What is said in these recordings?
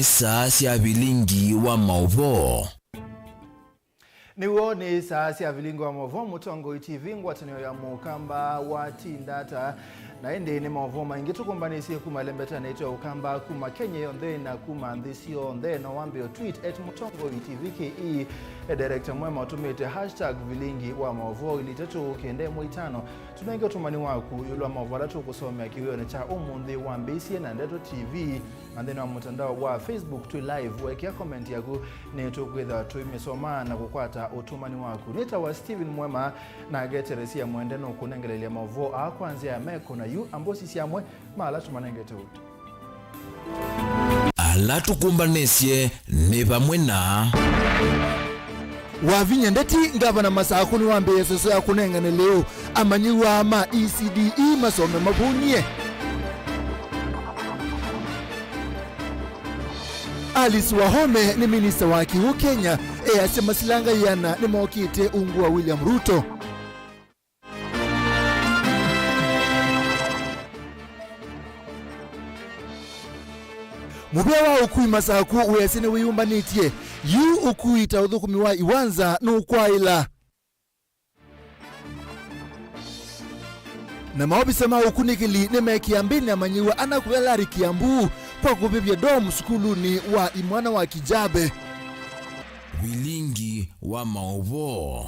ni saa cia Vilingi Wa Mauvoo. Niwo ni saa cia Vilingi Wa Mauvoo mutongo TV ngwatanio ya mukamba wa tindata na ende ni mauvoo maingi tukumbanisi kumalembeta naitwa ukamba kuma Kenya yonde na kuma ndisi yonde na wambio tweet @mutongo TV ke director MUEMA utumite #Vilingi Wa Mauvoo ili tatu kiende muitano tunaingia tumani waku yulwa mauvoo tu kusomea kiweo ni cha umundi wa mbisi na ndeto TV and wa mtandao wa Facebook tu live wekea comment yaku ni tukwitha tu imesoma na kukwata utumani waku nita wa Steven MUEMA na geteresia muendeno kunengelelea mauvoo akwanzia meko na yu ambosi siamwe mala tumanengete utu ala tukumbanesie ni pamwe na wavinya ndeti ngavana masakuni wambe seso ya kunengane leo amanyiwa ma ECDE masome mabunie Alice Wahome ni minista wa kiu Kenya asema silanga yana ni mokite ungu wa William Ruto. Mubewa ukui masaku uyasine wiyumbanitie yu ukui taudhukumiwa iwanza nukwaila na maobisema ukunikili nimekiambini amanyiwa anakuelari Kiambu kwa kubibia domu skuluni wa imwana wa Kijabe. Vilingi Wa Mauvoo.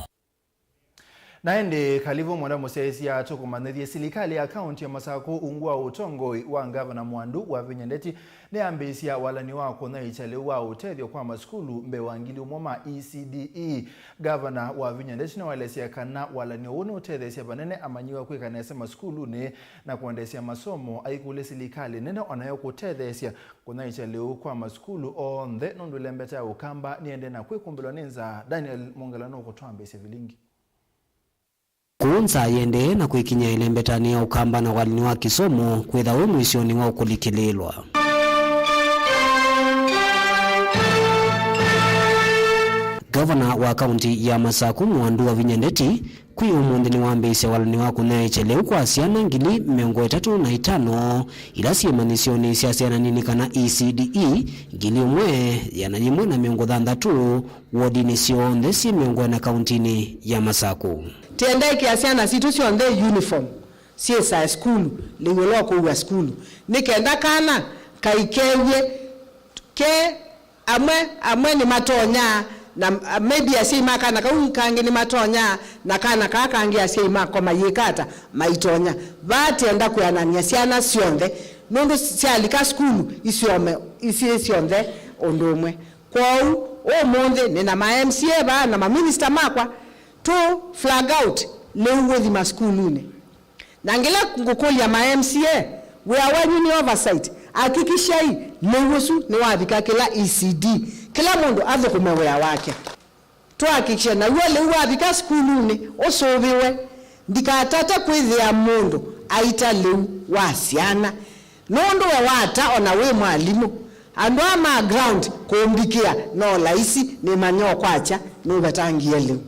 Naende kalivu mwanda musesi ya toko manethia silikali ya kaunti ya Masako ungua utongo wa ngavana Mwandu wa Vinyandeti ne ambisia walani wako na ichale wa utethio kwa maskulu mbe wangili umoma ECDE. Gavana wa Vinyandeti na walesia kana walani unu utethesia banene amanyiwa kweka nese maskulu ne na kuandesia masomo aikule silikali nene onayo kutethesia kuna ichale kwa maskulu onde nondulembeta ukamba niende na kwekumbilo ninza Daniel Mongelano kutoa mbesi Vilingi. Kuunza yende na kuikinya ilembetani ya ukamba na walini wa kisomo kwetha we mwisioni wa ukulikililwa. Governor wa kaunti ya Masaku Mwandu wa Vinyandeti kwi umundini wa mbese walini wa kunae cheleu kwa asiana ngili 35 ila siyemanisioni siasiana nini kana ECDE ngili umwe yananyimwe na 30 wodini sionde si miongo na kauntini ya Masaku. Tiende kiasiana situ sionde uniform siesa school liweloko uwa school nikenda kana kaikewe ke amwe ni matonya na maybe asima kana kaunkange ni matonya na kana kakange asima kwa mayekata maitonya bati enda kuyanania siana sionde nondo sialika school isionde ondomwe kwa o monde ni na ma MCA ba na ma minister makwa to flag out lewo di maskulune nangela ngokoli ya ma MCA we are winning oversight hakikisha hii lewo su ni wadika kila ECD kila mundo adho kumewe wake to hakikisha na wale wadika skulune osoviwe ndikatata kwezi ya mundo aita lewo wasiana nondo wata ona we mwalimu andwa ma ground kuombikia no laisi ni manyo kwacha no batangie lewo.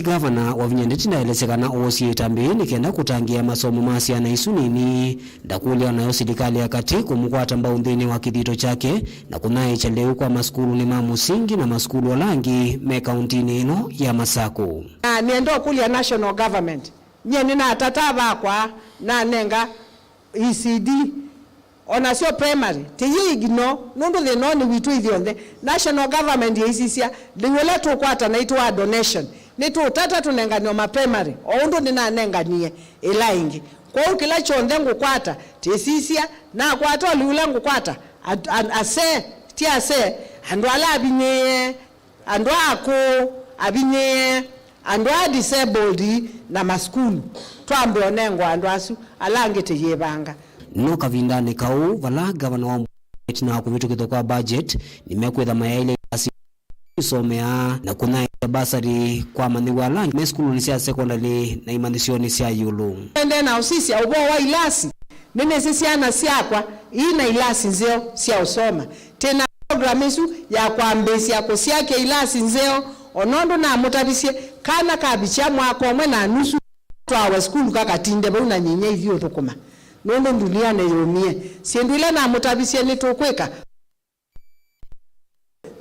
Gavana wa Vinyandeti na elesekana osi tambini kenda kutangia masomo masi na isunini ndakulia nayo serikali ya kati kumkwata mbaundhini wa kidito chake na kunaye chaleu kwa maskulu ni mamusingi na maskulu walangi me kauntini ino ya Masaku. Niendo kulia national government nye nina tataba kwa na nenga ECD ona sio primary tiyi igno nundu the noni witu ithionde national government yisisia liwele tukwata na itwa donation nitu tata tunenganyo ma primary oundu ninanenganie ila ingi kwa ukila chonde ngukwata tisisia na kwata liwele ngukwata ase tiase andu ala abinye andu ako abinye andu disabled na maskulu twambe onengo andu asu alangete yebanga no kavindani kau vala gavana wa na kuvitukithwa kwa budget nimekwetha mayaile isomea na kuna basari kwa maniwa langi meskulu sia secondary na imanisioni sia yulu ende na usisi au wa ilasi nene sisi ana siakwa ina ilasi nzeo sia usoma tena program isu ya kwambesi yako siake ilasi nzeo onondo na mutabisie kana kabicha mwako omwe na nusu twa school kakatinde buna nyenye hivyo tokoma nondo ndulia ne yomie siendule na mutabisie ni tokweka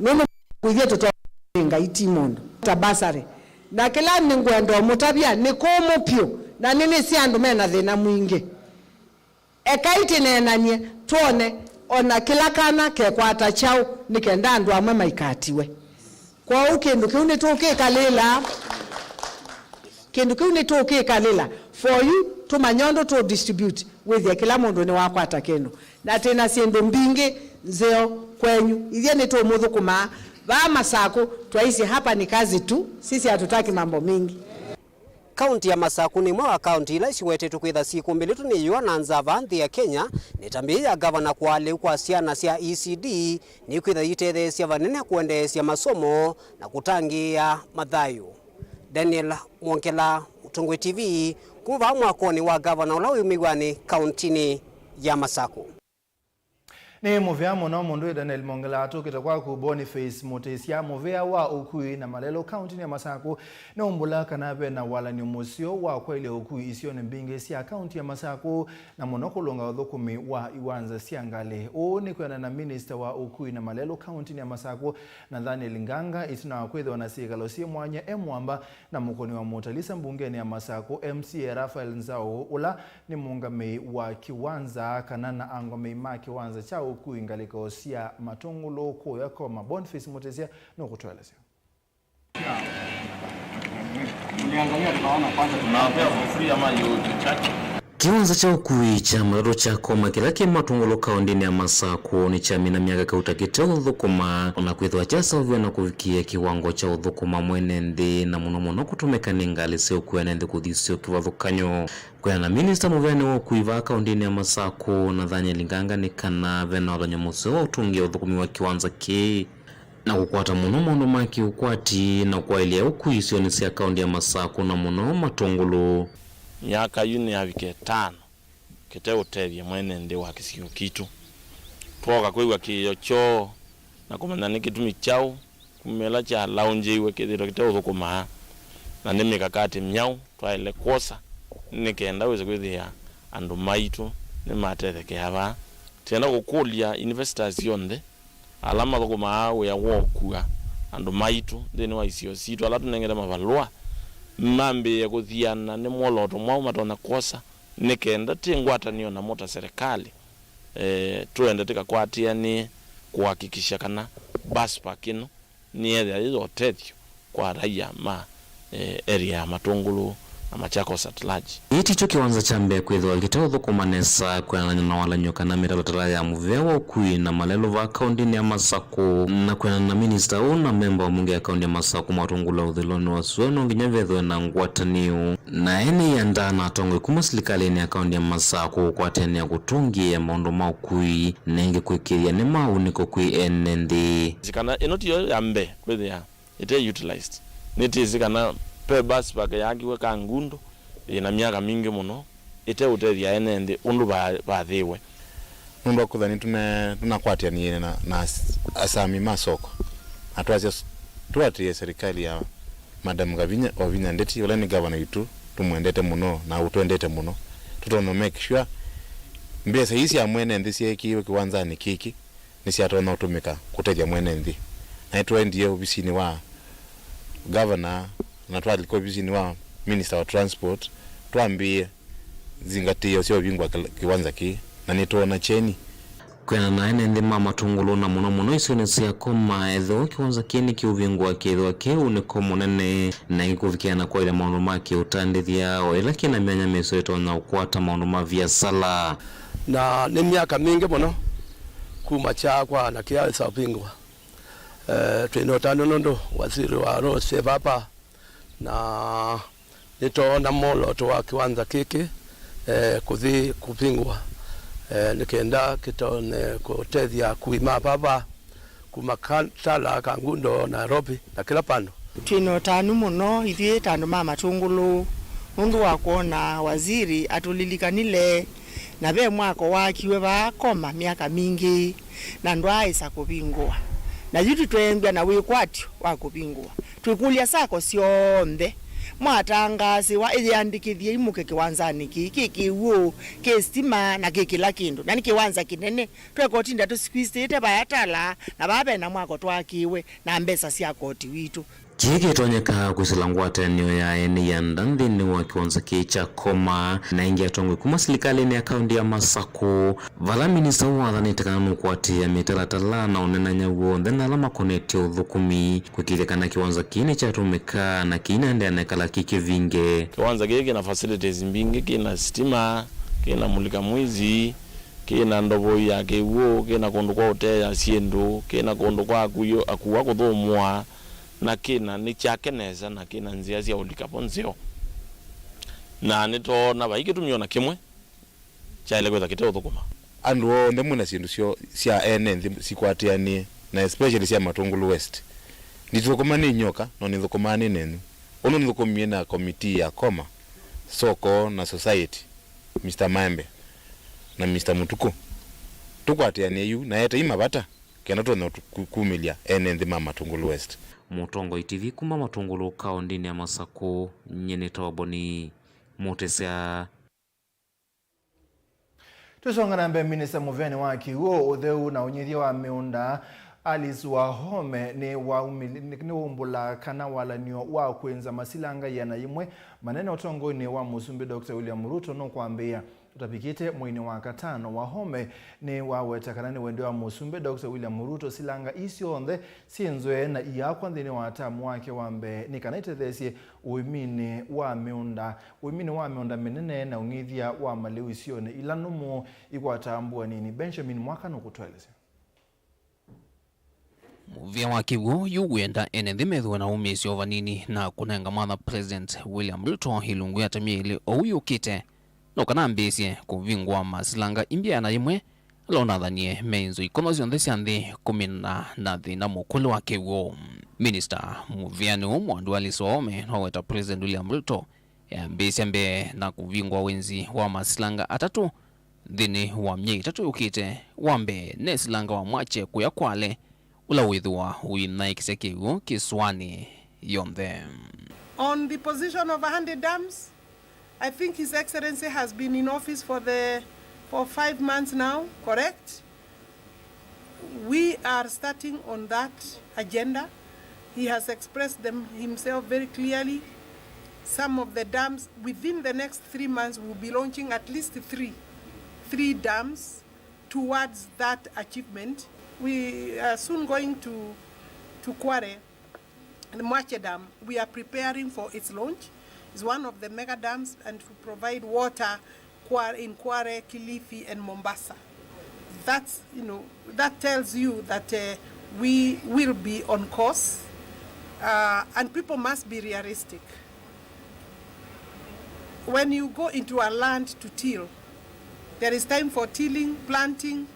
nono kuivye toto ngaiti mondo tabasare na kila ningwendo mutabia ni komopyo na nini si andu mena thina mwingi ekaiti nenanie tuone ona kila kana ke kwata chao nikenda andu amwe maikatiwe kwa ukindu kiu ni tukikalela kindu kiu ni tukikalela for you to manyondo to distribute with ya kila mundu ni wakwata kenu na tena siendo mbingi nzeo kwenyu ithie ni to muthukuma ba Masaku twaisi hapa ni kazi tu sisi hatutaki mambo mingi. Kaunti ya Masaku ni mwa kaunti ila isiwetetu kwitha siku mbili tu ni yuana nzava nthi ya Kenya nitambi ya gavana kwa leu kwa siana sia ECD ni kwitha yithethe sia vanene kuendeesya masomo na kutangia mathayu. Daniel Mwonkela, Utongwe TV, kuva mwakoni wa gavana ula umigwani kauntini ya Masaku. Ni muvea mwana mundu Daniel Mwonkela atokita kwa ku Boniface Mutesia muvea wa Ukui na Malelo County ya Masaku na umbula kanabe na wala ni musio wa kwa ile Ukui isio ni mbinge sia county ya Masaku na monokulonga udhukumi wa Iwanza Siangale. Ni kwa na minister wa Ukui na Malelo County ya Masaku na Daniel Nganga itina wakwethe wanasigalo si mwanya Mwamba na mukoni wa Mutalisa mbungeni ya Masaku MCA Rafael Nzao ula ni muungame wa Kiwanza kanana angome ma Kiwanza chao kuingaliko sia matungulo ko yako Boniface Mutesia no kutuelezea. Kiwanza cha Ukui cha Malelo cha koma kilake matungulo kaundini ya Masaku ni cha mina miaka kautakite udhukuma na kwithwa chasa uvyo na kufikia kiwango cha udhukuma mwenende na muno kutumeka ningali se ukwenende kudhisio kiwadhukanyo kwa na minister muvene wa kuiva kaundini ya Masaku na Daniel Nganga ni kana vena wala nyamuso wa utungia udhukumi wa Kiwanza ki na kukwata muno maki ukwati na kwa ilia Ukui sio nisi ya kaundi ya Masaku na muno matungulu miaka yuni avike 5 kete uteria mwenende wa kisio kitu twoka kwiwa kiyo cho na kumana ni kitumi chao kumela cha lounge iwe kithiro kite uthukuma na ni mikakati myau twaile kosa nikenda weze kwithia andu maitu ni matetheke aba tena gukulia investors yonde alama thukuma we ya wokua andu maitu thini wa isio situ ala tunengera mavalua mambe ya kuthiana ni mwoloto mwau matona kosa nikenda tingwatanio na mota serikali tuende tikakwatia ni kuhakikisha kana bus park ino ni area hizo tethio kwa raia ma area ya Matungulu na Machakos at large. Iti cho Kiwanza cha mbe kwithwa kitao thukumanesa kwa na wala nyoka na mitalatara ya muvea wa Ukui na Malelo va kaundini ya Masaku na kwa na minister na member wa munge ya kaundi ya Masaku Matungulu uthiloni wa sueno nginya vethwe na ngwataniu na ene ya ndana tongwe kuma serikali ya kaundi ya Masaku kwa tena ya kutungia maundu ma Ukui na inge kwikiria ni mauniko kwi enende zikana inotio ya mbe kwithia ite utilized niti zikana pe bus park yakiwe ka Ngundu ina miaka mingi muno ite uteria enende undu bathiwe nundu kuthani tunakwatia ni na asami masoko atwaje tuatie serikali ya Madam Gavinya Ovinya Ndeti wala ni governor itu tumwendete muno na utwendete muno tutono make sure mbesa hisi ya mwene ndisi yekiwe Kiwanza ni kiki nisi atona utumika kuteja mwene ndi na twendie ofisini wa governor na twali kwa ofisini wa minister wa transport tuambie zingatia sio bingwa Kiwanza ki na nitona cheni kwena naene nthima matungulu na muno isoni cia koma etho kiwanza kini kiuvingwa kithwa kiu niko munene na ikuvikiana kwa ile maundu ma kiutandithia o ila kina myanya miso na ukwata maundu ma biasala na ni miaka mingi muno kuma chakwa na kia sapingwa twino tano nondo waziri wa rose papa na nitona molo to wa kiwanza kiki kuthi kupingwa nikenda kitone kutethia kuima papa kumakatala kangundo Nairobi na kila pando twino tano muno ithie tano mama tungulu mundu wa kuona waziri atulilikanile na be mwako wakiwe bakoma miaka mingi na ndwaisa kupingwa na yutu twengwa na wikwatyo wa kupingwa twikulia sako sionthe mwatangazi wa iandikithie imuke kiwanzani kikiwo kestima na kikila kindu na nikiwanza kinene twekotinda tusikwistite bayatala na babe na mwako twakiwe na mbesa cia koti witu Kiki tonyeka kusilangwa tenyo ya eni ya ndandhini wa kiwanza kicha koma na ingia tongwe kuma silikali ni akaunti ya Masako vala minisa wadhani tekanu kwati ya mitalatala na unena nyawo ndena lama koneti udhukumi kukilekana kiwanza kini cha tumeka na kina ndea nekala kiki vinge kiwanza kiki na facilities mbingi kina stima kina mulika mwizi kina ndobo ya kiwo kina kondo kwa hotel ya siendo kina kondo kwa akuwa kuthomwa na kina ni chakeneza na kina nzia cia ulika ponzio na nito na baiki tumiona kimwe cha ile kwetha kiteo thukuma andu ndemu na sindu cio cia ene sikwatiani na especially cia Matungulu West nithukuma ni nyoka no nithukuma ni nenu ono nithukumie na committee ya koma soko na society Mr. Maembe na Mr. Mutuku tukwatiani yu na yeta imabata kena tona kumilia ene nthima Matungulu West Mutongo ITV kuma Matungulu kaundini ya Masako nyene tawaboni motesea Tusongana mbe minisa muveni wa kiwo utheu na unyithia wa miunda Alice Wahome ni umbula kana walanio wa kwenza masilanga yana imwe manene utongoni wa musumbi Dr. William Ruto no kwambia utapikite mwini wa katano. Wahome ni wawetakana ni wende wa musumbi Dr. William Ruto silanga isionthe sinzwe na iyakwa nthini wa atamu wake wambe ni kanaitethesie uimini wa miunda minene na ungithia wa maliu isione ilanumu ikwatambua nini. Benjamin Mwaka no kutweleze Muvia wa kiwu yuwenda ene methwa na umisi ovanini na kunenga mother President William Ruto hilungu ya tamiili ouyukite no kana ambisie kuvingwa masilanga imbia na imwe lonathanie menzo ikono cionthe cia nthi kumina na thina mukulu wa kiwu. Minister Muviani mwandu Alice Wahome no weta President William Ruto ambisie mbe na kuvingwa wenzi wa masilanga atatu thini wa myei tatu yukite wambe ne silanga wa mwache kuya kwale ula withwa WINAKE sekiwu kiswani yonthe. On the position of 100 dams, I think His Excellency has been in office for 5 months now, correct? We are starting on that agenda. He has expressed them himself very clearly. Some of the dams within the next 3 months will be launching at least three dams towards that achievement. We are soon going to Kware, the Mwache Dam. We are preparing for its launch. It's one of the mega dams and to provide water in Kware, Kilifi, and Mombasa. That's, that tells you that we will be on course, and people must be realistic. When you go into a land to till, there is time for tilling, planting,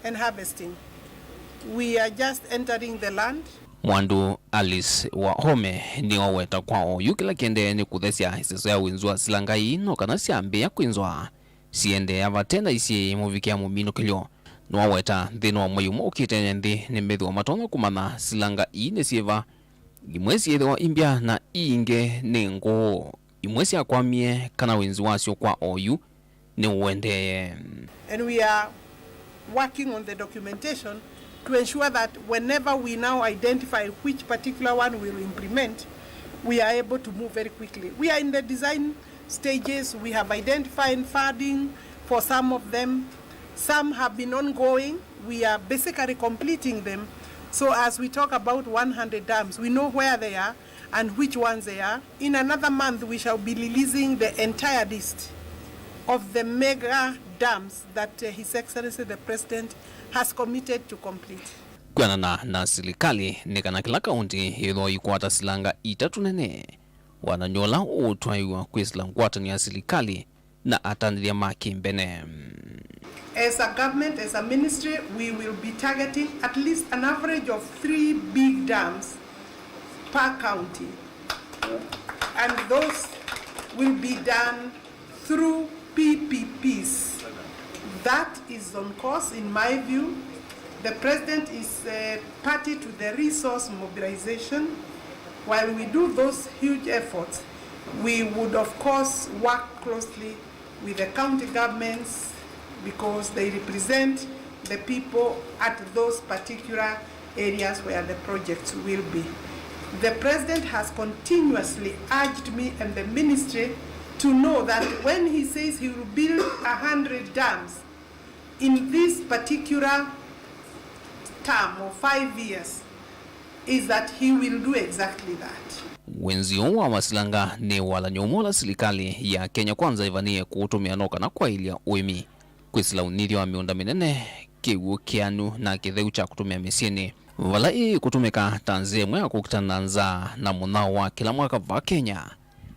and harvesting. We are just entering the land. Mwandu Alice Wahome ni waweta kwao yukila kende ni kuthesia hiseso ya winzua silanga ino kana siambe ya kuinzwa siende ya vatenda isi muvikia mumino kilio no waweta nthino wa mwayumo ukite nthi ni methu wa matono kumana silanga ine sieva imwesi yethwa imbia na inge ni nguo imwesi ya kwamie kana winzua sio kwa oyu ni uwende. And we are working on the documentation to ensure that whenever we now identify which particular one we will implement, we are able to move very quickly. We are in the design stages. We have identified funding for some of them. Some have been ongoing. we are basically completing them. So as we talk about 100 dams, we know where they are and which ones they are. In another month, we shall be releasing the entire list of the mega dams that His Excellency the President has committed to complete. Kwanana na serikali nikana kila kaunti hilo ikwata silanga itatu nene wananyola utwaiwa kwisila ngwatani ya serikali na atandilia makimbene. As a government, as a ministry, we will be targeting at least an average of 3 big dams per county. And those will be done through PPPs. That is on course, in my view. The President is party to the resource mobilization. While we do those huge efforts, we would of course work closely with the county governments because they represent the people at those particular areas where the projects will be. The President has continuously urged me and the ministry to know that when he says he will build 100 dams in this particular term of 5 years, is that he will do exactly that. Wenzio wa masilanga ni wala nyomola serikali ya Kenya Kwanza ivanie kutumia noka na kwa ilia uimi kwisila unirio wa miunda minene kiwu kianu na kitheu cha kutumia misieni wala kutumika tanzie mwea kukitananza na munao wa kila mwaka va Kenya.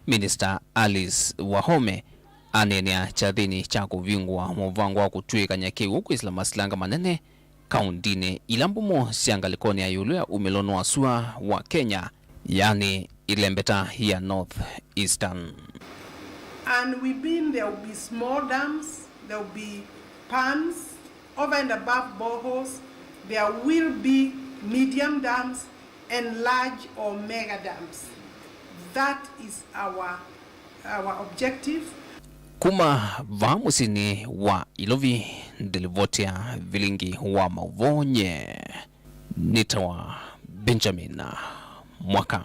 Minister Alice Wahome anenia chathini cha kuvingwa muvango wa kutwika nyakiwu kwisila masilanga manene kaundine ilambumo siangalikoni ya yulu ya umelono wa sua wa Kenya, yani ilembeta ya North Eastern. And we mean there will be small dams, there will be ponds, over and above boreholes, there will be medium dams and large or mega dams. That is our objective. Kuma vamusini wa Ilovi Delivotia Vilingi Wa Mauvoo nye nitawa Benjamin Mwaka.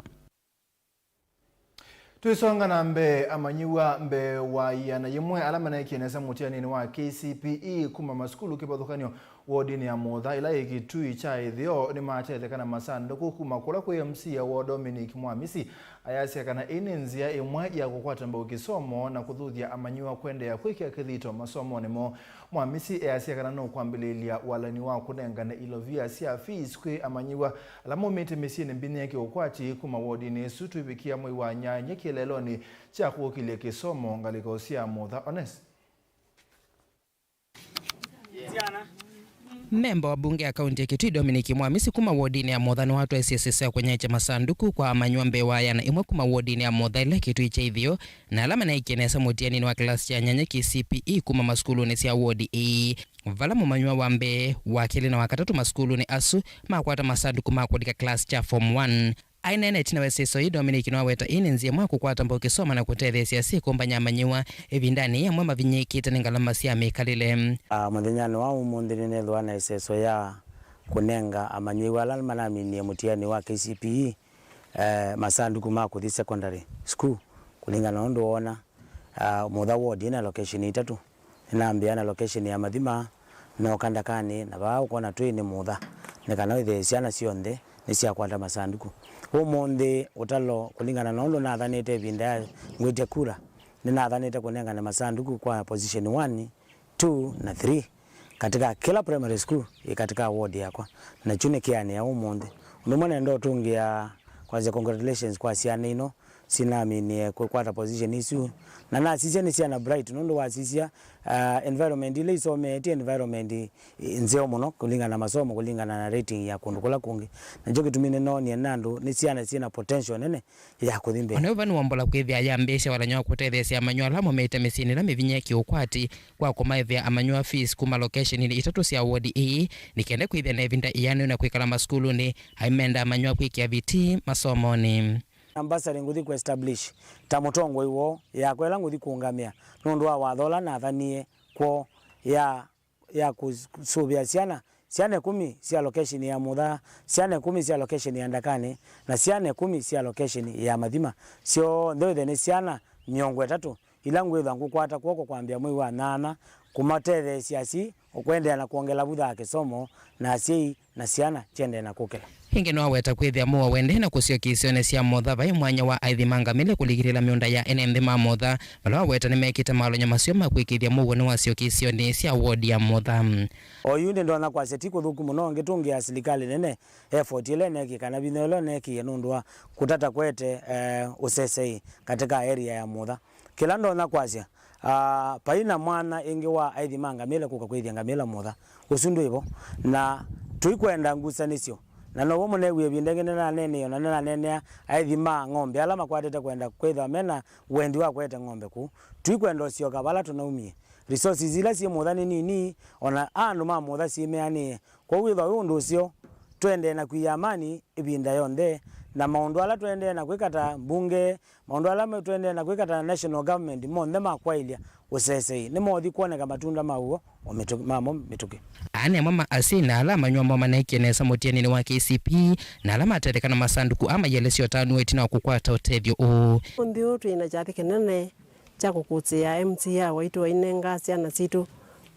Tuisonga na mbe amanyiwa mbe wa yana yemwe alama na ikieneza mutiani wa KCPE kuma maskulu kipathukanio wodini ya Mauvoo ila ikitui cha ithio ni maatelekana masanduku kuma kula kwa MC ya wa Dominic Mwamisi ayasi kana inenzia imwe ya kukwata mbe ukisomo na kuthuthia amanyiwa kwende ya kwikia kithito masomo nimo Mwamisi ayasi kana no kwambililia walani wa kunengana ilovia sia fees kwe amanyiwa alamo mete mesini mbini yake ukwati kuma wodini sutu ibikia mwe wa nyanya kileloni cha kukilia kisomo ngaliko sia Mauvoo honest. Memba wa bunge ya kaunti ya Kitui Dominic Mwamisi kuma wodini ya Mauvoo ni watu SSS kwenye cha masanduku kwa amanywa mbe waya na imwe kuma wodini ya Mauvoo ile Kitui cha ithio na alama na ikienesa mutiani ni wa klasi cha nyanya KCPE kuma maskulu ni sia wodi E vala mumanywa wa mbe wakili na wakatatu maskulu ni asu makwata masanduku makwandika klasi cha form 1 aina tina weseso yi Dominic no weta inenzie mwa kukwata mbo kisoma na kutethesia si kumbanya manyiwa evindani ya mwema vinyikite ningalama sia mekalile muthenyani wa umundiri ne thwana iseso ya kunenga amanyiwa alama mini mutiani wa KCPE masanduku ma kuthi secondary school kulingana na ndo ona Mauvoo ward ina location itatu inaambia na location ya Mathima no kandakani na bao kona tu ni Mauvoo nekana ithe ciana cionthe ni cia kwata masanduku umonde utalo kulingana na ndo nathanite vinda ngwite kura ni nathanite kunenga na masanduku kwa position 1 2 na 3 katika kila primary school katika ward yakwa na chune kiani ya umonde ndumone ndo tungia kwanza congratulations kwa ciana ino sinamini kwata position isu na nasisia ni ciana bright ndo wasisia environment ile isomete environment nzeo muno kulingana na masomo kulingana na rating ya kundukula kungi na njoki tumine no ni nando ni ciana cina potential nene ya kuthimbe onova ni wambola kwithia ya mbesha walanyo kutethesia amanywa alamo mete mesini na mivinyeki ukwati kwa kumaithia amanywa fees kuma location ile itatu cia ward E nikende kwithia na evinda iyani na kwikala maskulu ni haimenda amanywa kwikia viti masomo ni ambassador nguthi ku establish tamutongo iwo ya kwela nguthi kuungamia nundu wa wathola na thanie ko ya kusubia ciana 10 cia location ya Mauvoo, ciana 10 cia location ya Ndakane na ciana 10 cia location ya Mathima cio nthe ni ciana 3 ila ngwitha ngukwata kwoko kwambia mwi wa 8 kumatele siasi ukwendea na kuongela budha kisomo na sei na siana chende na kukela hingi no weta kwithia muo wende na kusio kisione cia motha vai mwanya wa aithimanga mile kuligirila miunda ya NMD ma motha bala weta ni mekite malonya masio makwikithia muo ni wasio kisione cia ward ya motha oyunde ndo na kwa seti kuthuku muno ngitungia serikali nene effort ile neki kana binelo neki nundwa kutata kwete usesei katika area ya motha kila ndo na kwasia paina mwana ingi wa aithimanga mile kukakwithia ngamila motha usundu ibo na tuikwenda ngusanisio na no womone we bindenge na nene yo na nene aithima ng'ombe alama kwatete kwenda kwitha mena wendi wa kwete ng'ombe ku tuikwenda cio kabala tunaumie resources zila cie muthani nini ona andu ma mutha cimeani kwa witha undu ucio twende na kuya amani ibinda yonde na maundu ala twende na kwikata bunge maundu ala twende na kwikata national government monde makwailia usesei ni mothi kuoneka matunda mauo mamo mituki ane mama asina alama nywa mama na ikenesa mutiani wa KCP na alama aterekana masanduku ama yelesio tanu etina kukwata utethio o ndio twina jati kenene cha kukutia MCA waitu inenga ciana citu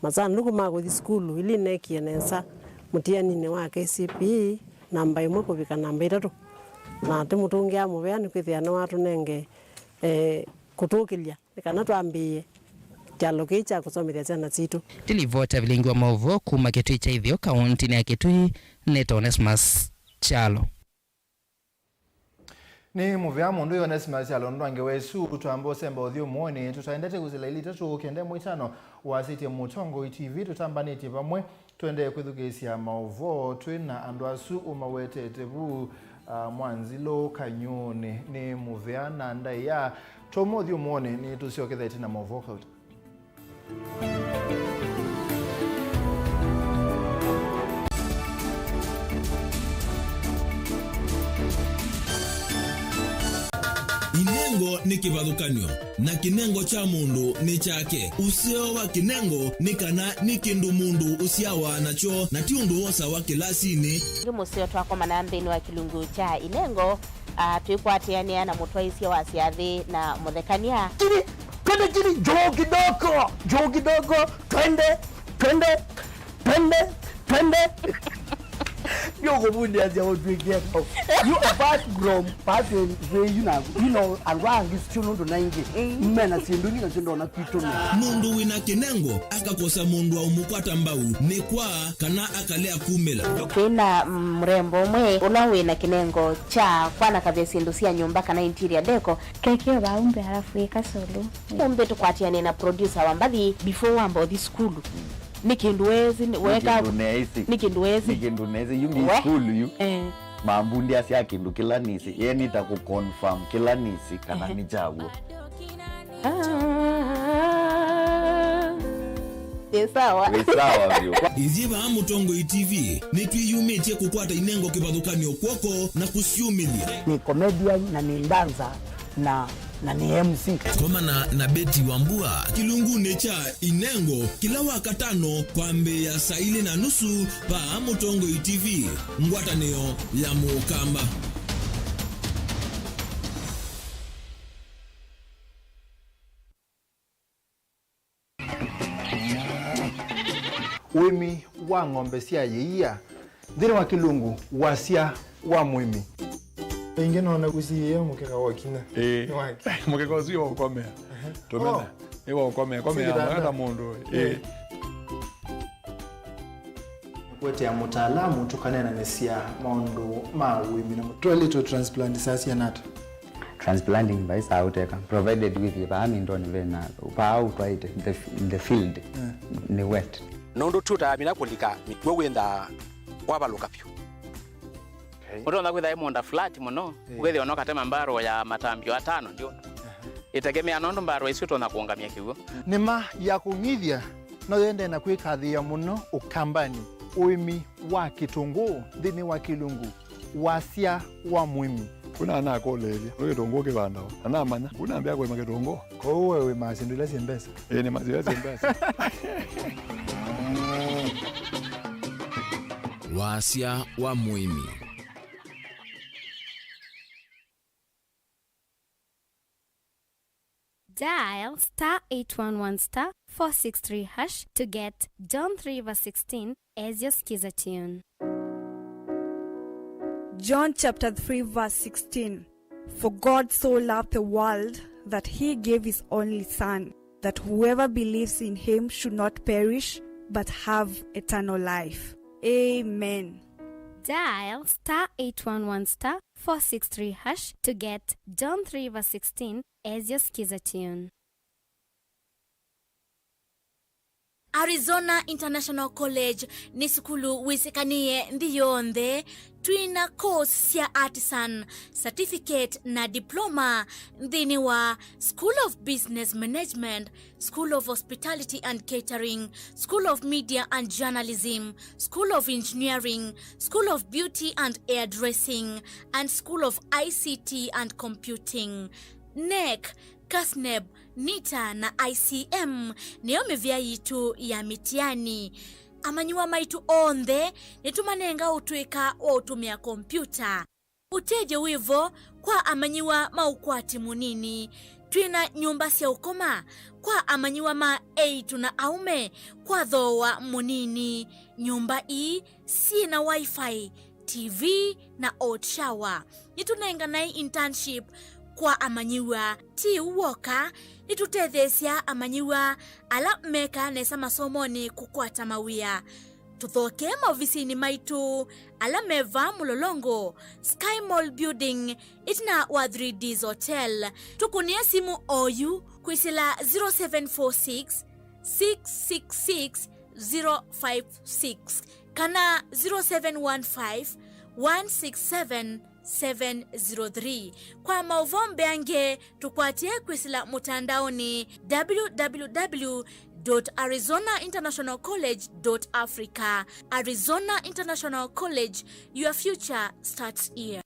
masanduku maguthi skulu ili nekienesa mutiani wa KCP namba 1 kubika namba 3 na timutungi amuvea ni kwithia na watu nenge kutukilia kana twambie jalo kicha kusomithia ciana citu tilivota Vilingi Wa Mauvoo kuma Kitui cha ithio kaunti ya Kitui neto Onesmus Chalo ni muvya mundu Onesmus Chalo ndwange wesu tuambo semba uthio muone tutaendete kuzila ili tatu kende mwitano wasiti mutongo TV tutambaniti pamwe twende kwithugisia Mauvoo twina andu asu umawetete bu mwanzilo kanyone ni muvya na ndaya tomo uthio muone ni tusiokethete na Mauvoo kauti Inengo ni kivathukanio na kinengo cha mundu ni chake usio wa kinengo ni kana ni kindu mundu usiawa nacho na ti undu wosa wa kilasini musio twakoma na nthini wa kilungu cha inengo twikwatiania na mutwaisia wa siathi na muthekania Kini jo kidogo twende Yo bundi as you drink here. You apart from pattern where you know and wang is still not 90. Mena sinduni na sindo na kitu mundu wina kinengo akakosa mundu wa umupata mbau ni kwa kana akalea kumela kina mrembo mwe unawe na kinengo cha kwana kabisa sindu cia nyumba kana interior deco kekeo baumbe halafu ikasolo umbe tukwatiane na producer wa mbali before wambo the school nikinduwezi weka nikinduwezi yungi school yu mambundi asia kindu kila nisi yeni ta ku confirm kila nisi kana ni jawo sawa vyo iziva mutongo TV ni twiyumitie kukwata inengo kivathukanio kwoko na kusiumilia ni comedian na ni dancer na ni MC koma na Beti Wambua kilungune cha inengo kila wakatano kwa mbe ya saa 4:30 pa mutongo TV ngwatanio ya mukamba wimi wa ng'ombe cia yeia thiri wa kilungu wasia wa mwimi inge naona kusiye mukeka wakina mukeka usiye wakomea tomena ewa wakomea hata mundu kwete ya mutaalamu tukanena nesia maundu ma wimi na twelito transplant sasa nata transplanting by sauteka provided with the bami ndoni vena pa out in the field ni wet nondo tuta mina kulika mitwe wenda wabaluka pyo Unaona kwitha imonda flat muno ugethi onoka tema mbaro ya matambio 5 ndio itegemea nondo mbaro icio tona kuongamia kiugo nima ya kungithia no yende na kwikathia muno ukambani uimi wa kitungu thini wa kilungu wasia wa mwimi kuna ana kolelia no kitungu kibanda ana manya kuna ambia kwa kitungu ko wewe masindule simbesa ni mazile simbesa wasia wa mwimi dial *811 463# to get John 3 verse 16 as your skiza tune. John chapter 3 verse 16. For God so loved the world that he gave his only Son, that whoever believes in him should not perish, but have eternal life. Amen. Dial *811 463# to get John 3 verse 16 as your skiza tune. Arizona International College ni skulu wisekanie ndiyonde twina course ya artisan certificate na diploma ndini wa School of Business Management, School of Hospitality and Catering, School of Media and Journalism, School of Engineering, School of Beauty and Hairdressing, and School of ICT and Computing. NEC, KASNEB, NITA na ICM niyo mivya yitu ya mitiani. Amanyua maitu onde nitumanenga utuika wa utumia kompyuta. Uteje wivo kwa amanyua maukwati munini. Twina nyumba siya ukoma kwa amanyua ma eitu na aume kwa dhowa munini. Nyumba hii si na wifi, TV na hot shower. Nitunenga na internship kwa amanyiwa ti uwoka nitutethesia amanyiwa ala meka nesa masomoni kukwata mawia. Tuthoke maofisini maitu ala meva mulolongo Sky Mall Building itina wa 3Ds Hotel. Tukunia simu oyu kuisila 0746 666 056 kana 0715 167 703. Kwa mauvombe ange tukwatie kwisila mutandaoni www.arizonainternationalcollege.africa. Arizona International College, your future starts here.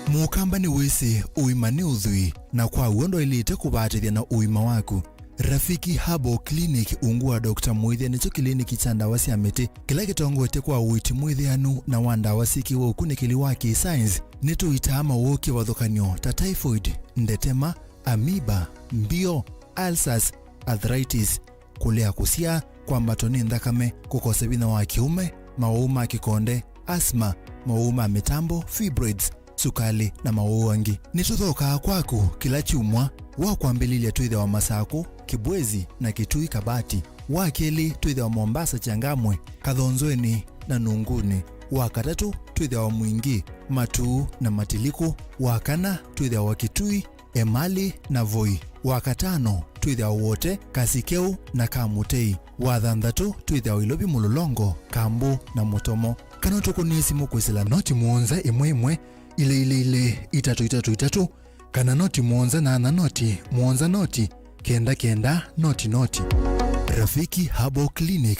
Mukamba ni wese uimani udhui na kwa uondo ilite kubatithia na uima waku. Rafiki Habo Clinic ungua Dr. Mwithia nicho kliniki cha ndawa cia miti kila gitongote kwa uiti mwithianu na wanda wasiki wa ukunikili wa science nitu itama woki wathukanio ta typhoid, ndetema, amoeba, mbio, ulcers, arthritis, kulea kusia, kwambatoni ndakame, kukosa bina wa kiume, mauma kikonde, asthma, mauma mitambo, fibroids, sukali na mauangi. Nituthoka kwaku kila chumwa wa kwambililia tuithe wa Masako, Kibwezi na Kitui Kabati, wa keli tuithe wa Mombasa Changamwe, Kathonzweni na Nunguni, wa katatu tuithe wa Mwingi, Matuu na Matiliku, wa kana tuithe wa Kitui, Emali na Voi, wa katano tuithe wa wote Kasikeu na Kamutei, wa thanthatu tuithe wa Ilobi Mulolongo, Kambu na Mutomo. Kana tukunie simu kwisila noti muonza imwe ile itatu kana noti muonza na noti muonza noti kenda noti. Rafiki Habo Clinic,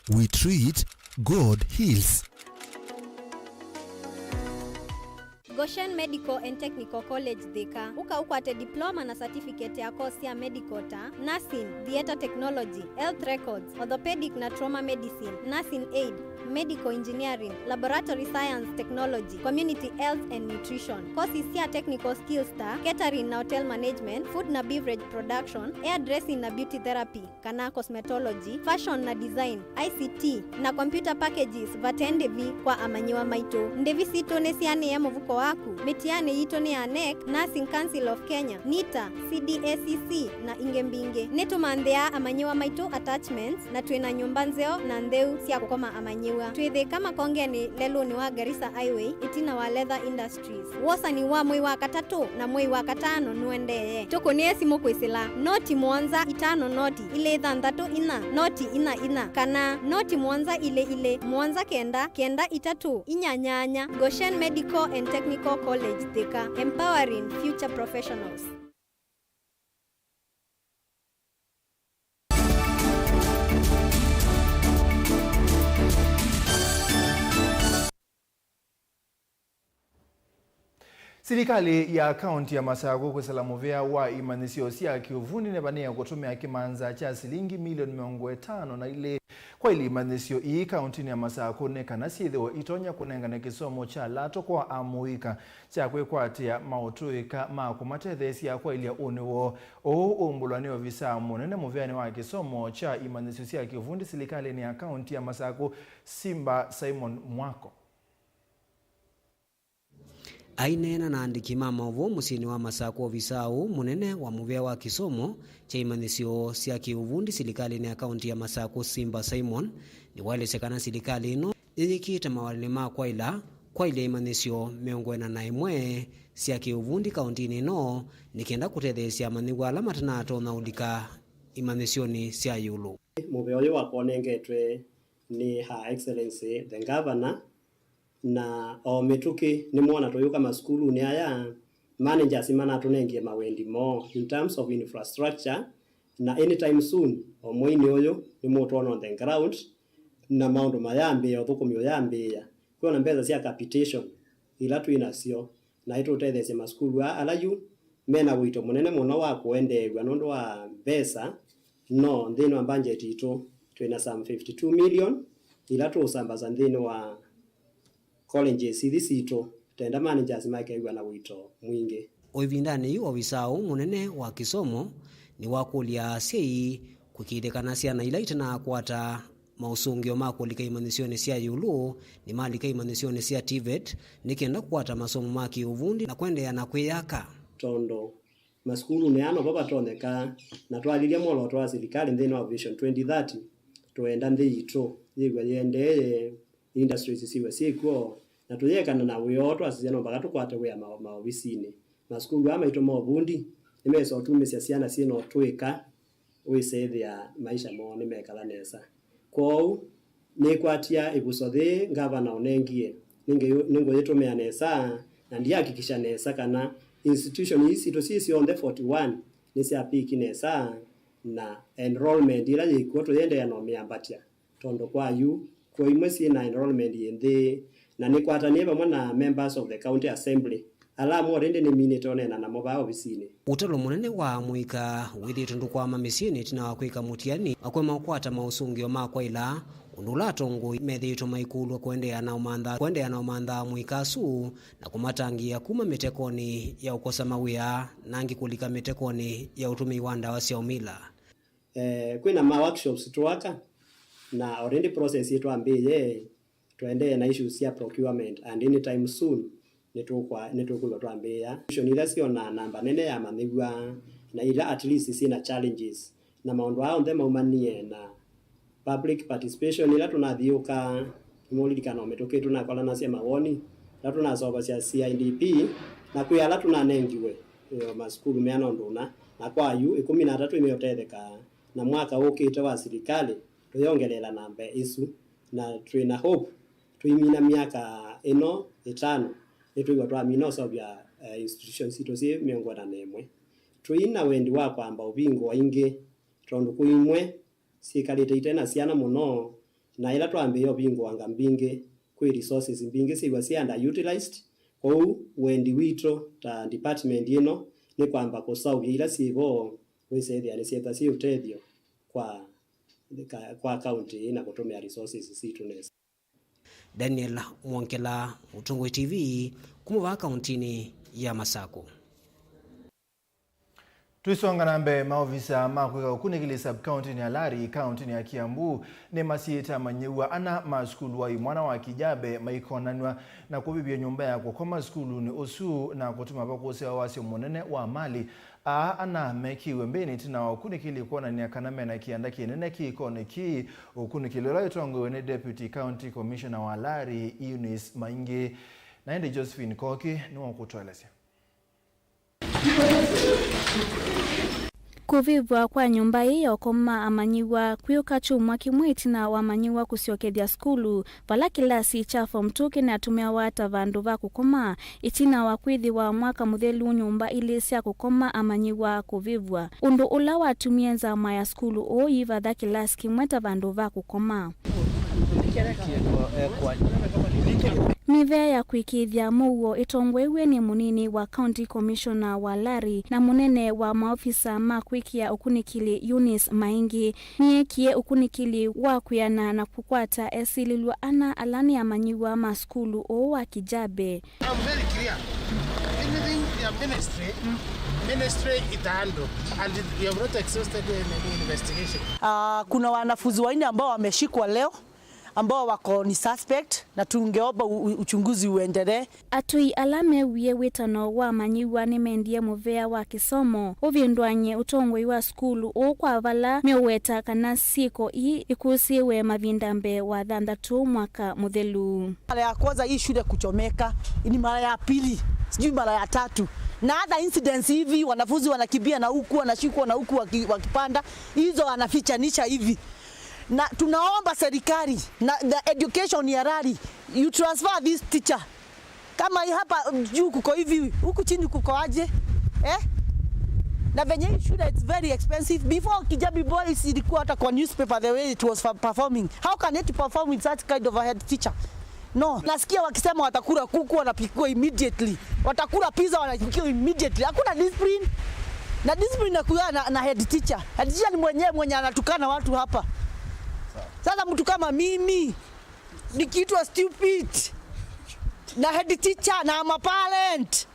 we treat, God heals. Goshen Medical and Technical College Thika. Ukwate diploma na certificate ya course ya medical ta, nursing, theater technology, health records, orthopedic na trauma medicine, nursing aid, medical engineering, laboratory science technology, community health and nutrition. Courses ya technical skills ta, catering na hotel management, food na beverage production, hairdressing na beauty therapy, kana cosmetology, fashion na design, ICT na computer packages vatendevi kwa amanyiwa maito. Ndevi sito nesiane ya movuko waku. Mitiani yito ni ya NEC, Nursing Council of Kenya, NITA, CDACC na ingembinge. Netu mandea amanyiwa maito attachments na tuena nyumba nzeo na ndeu siya kukoma amanyiwa. Tuethe kama konge ni lelo ni wa Garissa Highway, itina wa Leather Industries. Wosa ni wa mwei wa katatu na mwei wa katano nuendeye. Toko ni esimu kwisila, noti muanza itano noti, ile thandatu ina, noti ina, kana noti muanza ile, muanza kenda itatu, inyanyanya. Goshen Medical and Technical College Thika, empowering future professionals. Serikali ya kaunti ya Masaku kusala muvea wa imanisio sia kiuvundi ne bania kutumia kimanza cha shilingi milioni 500 na ile kwa ile imanisio hii kaunti ya Masaku ne kanasithiwa itonya kunengana kisomo cha lato kwa amuika cha kwekwatia mautuika makumatethesia kwa ile uniwo umbulwani visa munene muveani wa kisomo cha imanisio sia kiuvundi serikali ni ya kaunti ya Masaku Simba Simon Mwako ainena na andiki wa Mauvoo musini wa Masaku ofisau munene wa muvea wa kisomo cha imanisio sia kiuvundi serikali ni ya kaunti ya Masaku Simba Simon ni walesekana serikali ino ithikite mawalini ma kwa ile imanisio 41 sia kiuvundi kaunti ino nikienda kutethesia manigwa ala matanato na ulika imanisioni sia yulu. Muvea uyu wakonengetwe ni Her Excellency the Governor na mituki ni mwana toyuka maskulu ni aya managers imana tunengie mawendi mo in terms of infrastructure na anytime soon omwini oyo ni moto on the ground na maundu mayambe othukumio yambe kwa na mbeza cia capitation ila tu inasio na ito tethe maskulu alayu mena wito munene muno wa kuendelwa nondo wa pesa no ndino budget ito twina some 52 million ila tu usambaza ndino wa colleges ithito tenda managers makeigwa na wito mwingi oivindani ovisau munene wa kisomo ni wakulia sei kukidekana ciana ila itana kwata mausungio makulika imanisioni cia yulu ni malika imanisioni cia TVET nikienda kwata masomo maki uvundi na kwendea na kwiyaka tondo maskulu ni ano baba toneka na twalilia molo twa serikali ndeni wa Vision 2030 tuenda ndito yigwa yende industries siwe siko na tuyekana na wiyoto asizeno mpaka tukwate we maovisini maskulu ama ito maovundi nimeso tumisia ciana sino twika wisethia maisha mo nimekala nesa kwao nikwatia ibusothi ngavana onengie ningo yetumia nesa na ndihakikisha nesa kana institution hizi to sisi on the 41 nisiapiki nesa na enrollment ila yikuoto yende ya nomiambatia tondo kwa yu kwa imwesi na enrollment yende na nikwatanie pamwe na members of the county assembly alamu rende ni minute onena na moba ofisini utalo munene wa muika withi tundu kwa mamisini tina wakwika mutiani akwe makwata mausungio makwa ila undulato ngui methito maikulwa kwendea na umandha muikasu na kumatangia kuma mitekoni ya ukosa mawia nangi kulika mitekoni ya utumi wa ndawa cia umila kwina ma workshops tuwaka na already process yetu ambiye tuende na issues ya procurement and anytime soon netukwa tuambia ila sio na namba nene ya manigwa na ila at least sina challenges na maondo hao ndema umanie na public participation ila tunathiuka mulilikano metoke tunakola na cia mawoni la tunasoba cia CIDP na kuyala tunanengiwe maskulu meano nduna na kwa yu 13 imeyotetheka na mwaka ukite wa serikali tuyongelela namba isu na tuna hope tuimina miaka ino 5 nitwiwa twamina sobya institutions itosie miongo na nemwe tuina wendi wa kwamba ubingo waingi tondu kuimwe sikalite itena ciana muno na ila twambia ubingo wanga mbingi kwi resources mbingi siwa cia utilized kwa wendi wito ta department ino ni kwamba kusaugia ila sivo wisethia ni cieta si utethio kwa county na kutumia resources situnes. Daniel Mwankela, Mutungu TV, kumuva kauntini ya Masaku. Tuisonga nambe maofisa makweka kunikili sub-county ni Alari, county ni ya Kiambu, ni masita manyewa ana maskulu wa imwana wa Kijabe maikonanwa na kubibia nyumba ya kwa maskulu ni osu na kutuma pakose wa wasi monene wa mali. Ana meki wembeni tina wakunikili kuona ni akaname na kiandaki nene kikone ki ukunikili raitongo wene Deputy County Commissioner wa Alari Eunice Maingi na ende Josephine Koki ni wakutuelezea. Kuvivwa kwa nyumba hiyo koma amanyiwa kuyuka chumwa kimwiti na wamanyiwa kusiokethia skulu pala kilasi cha form 2 kinatumia wata vandu va kukoma itina wakwithi wa mwaka muthelu nyumba ilisia kukoma amanyiwa kuvivwa undu ula watumie nzama ya skulu oiva tha kilasi kimweta vandu va kukoma mivea ya kuikithia muuo itongwewe ni munini wa County Commissioner wa Lari na munene wa maofisa ma kwikia ukunikili Eunice Maingi niekie ukunikili wa kuyana na kukwata esililwa ana alani ya manyiwa maskulu o wa Kijabe. I'm very clear. Anything your ministry it handle and you have not exhausted any investigation. Kuna wanafunzi wanne ambao wameshikwa leo ambao wako ni suspect na tungeomba uchunguzi uendelee. Atui alame wiye wetano wa manyiwa ni mendie muvea wa kisomo uvindwanye utongwe wa skulu o kwa vala mioweta kana siko ikusiwe mavindambe wa 3 mwaka muthelu. Mara ya kwanza hii shule kuchomeka, ni mara ya pili, sijui mara ya 3. Na other incidents hivi wanafunzi wanakimbia na huku wanashikwa na huku wakipanda, hizo wanafichanisha hivi. Na tunaomba serikali na the education ya Rari you transfer this teacher. Kama hapa juu kuko hivi, huku chini kuko aje? Na venye shule it's very expensive. Before Kijabi Boys ilikuwa hata kwa newspaper the way it was performing. How can it perform with such kind of a head teacher? No, nasikia wakisema watakula kuku wanapikwa immediately. Watakula pizza wanapikwa immediately. Hakuna discipline. Na discipline inakuwa na head teacher. Head teacher ni mwenye anatukana watu hapa. Sasa mtu kama mimi nikiitwa stupid na head teacher na ama parent,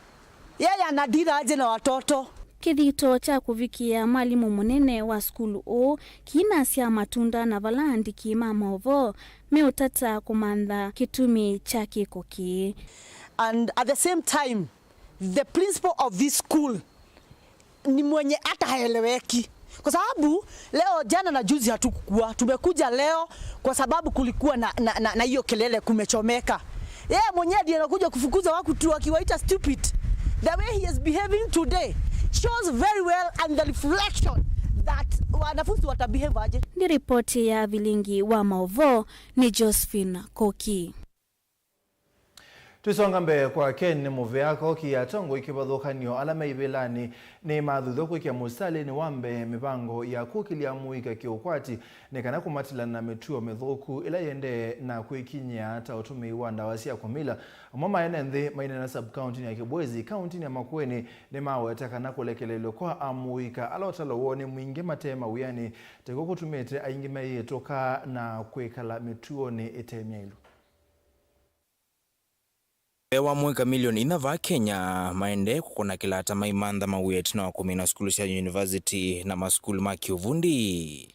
yeye anadira aje na watoto? Kithito cha kuvikia mwalimu munene wa skulu o kina sia matunda na valandiki Ma Mauvoo meutata kumanda kitumi cha kikoki. And at the same time the principal of this school ni mwenye hata haeleweki. Kwa sababu leo jana na juzi hatukukua, tumekuja leo kwa sababu kulikuwa na hiyo kelele kumechomeka. Yeye mwenyewe ndiye anakuja kufukuza watu wakiwaita stupid. The way he is behaving today shows very well and the reflection that wanafunzi watabehave aje. Ni ripoti ya Vilingi Wa Mauvoo ni Josephine Koki. Tusonga mbele kwa Ken ni muve yako kia tongo ikibadhokanio alama ibelani ni mathutho kwikia musali ni wambe mipango ya kukilia muika kiukwati ni kana kumatila na mituo mithuku ila yende na kwikinya hata utumi wa ndawa cia kumila mama ene nthi maina na sub county ya Kibwezi county ya Makueni ni maweta kana kulekelelo kwa amuika alotalo woni mwingi matema uyani teko kutumite aingi mai toka na kwekala mituo ni itemya ilu. Ewa mwika milioni inava Kenya maende kukona kila hata maimandha mawet na wakumina skulu ya university na maskulu makiuvundi.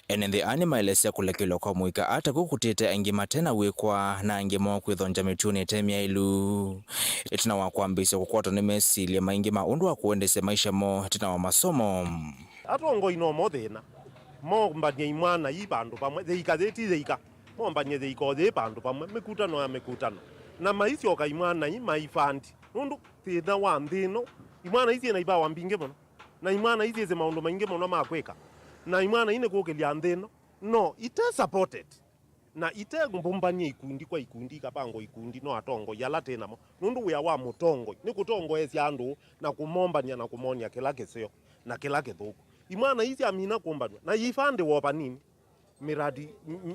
Enende ane maelesi ya kulekelo kwa mwika ata kukutete aingi matena wekwa na aingi mwa kwithonja mituni temya ilu. Itina wakuambisa kukwata ni mesili ya maingi maundu wa kuendese maisha mo tina wa masomo. Atongo ino modena mo mbanye imwana ibandu pamwe zeika zeti zeika mo mbanye zeiko ze bandu pamwe mekutano ya mekutano. Na maisi oka imwana imaifandi nundu thina wa nthino imwana isi na ibawa mbinge mono na imwana isi ze maundu mainge mono makweka na imwana ine kukelia nthino no ite supported na ite mbumbanie ikundi kwa ikundi kapango ikundi no atongo yala tena mo nundu we wa mutongo ni kutongo esi andu na kumombania na kumonia kila keseo na kila kethuku imwana isi amina kumbana na ifande wopa nini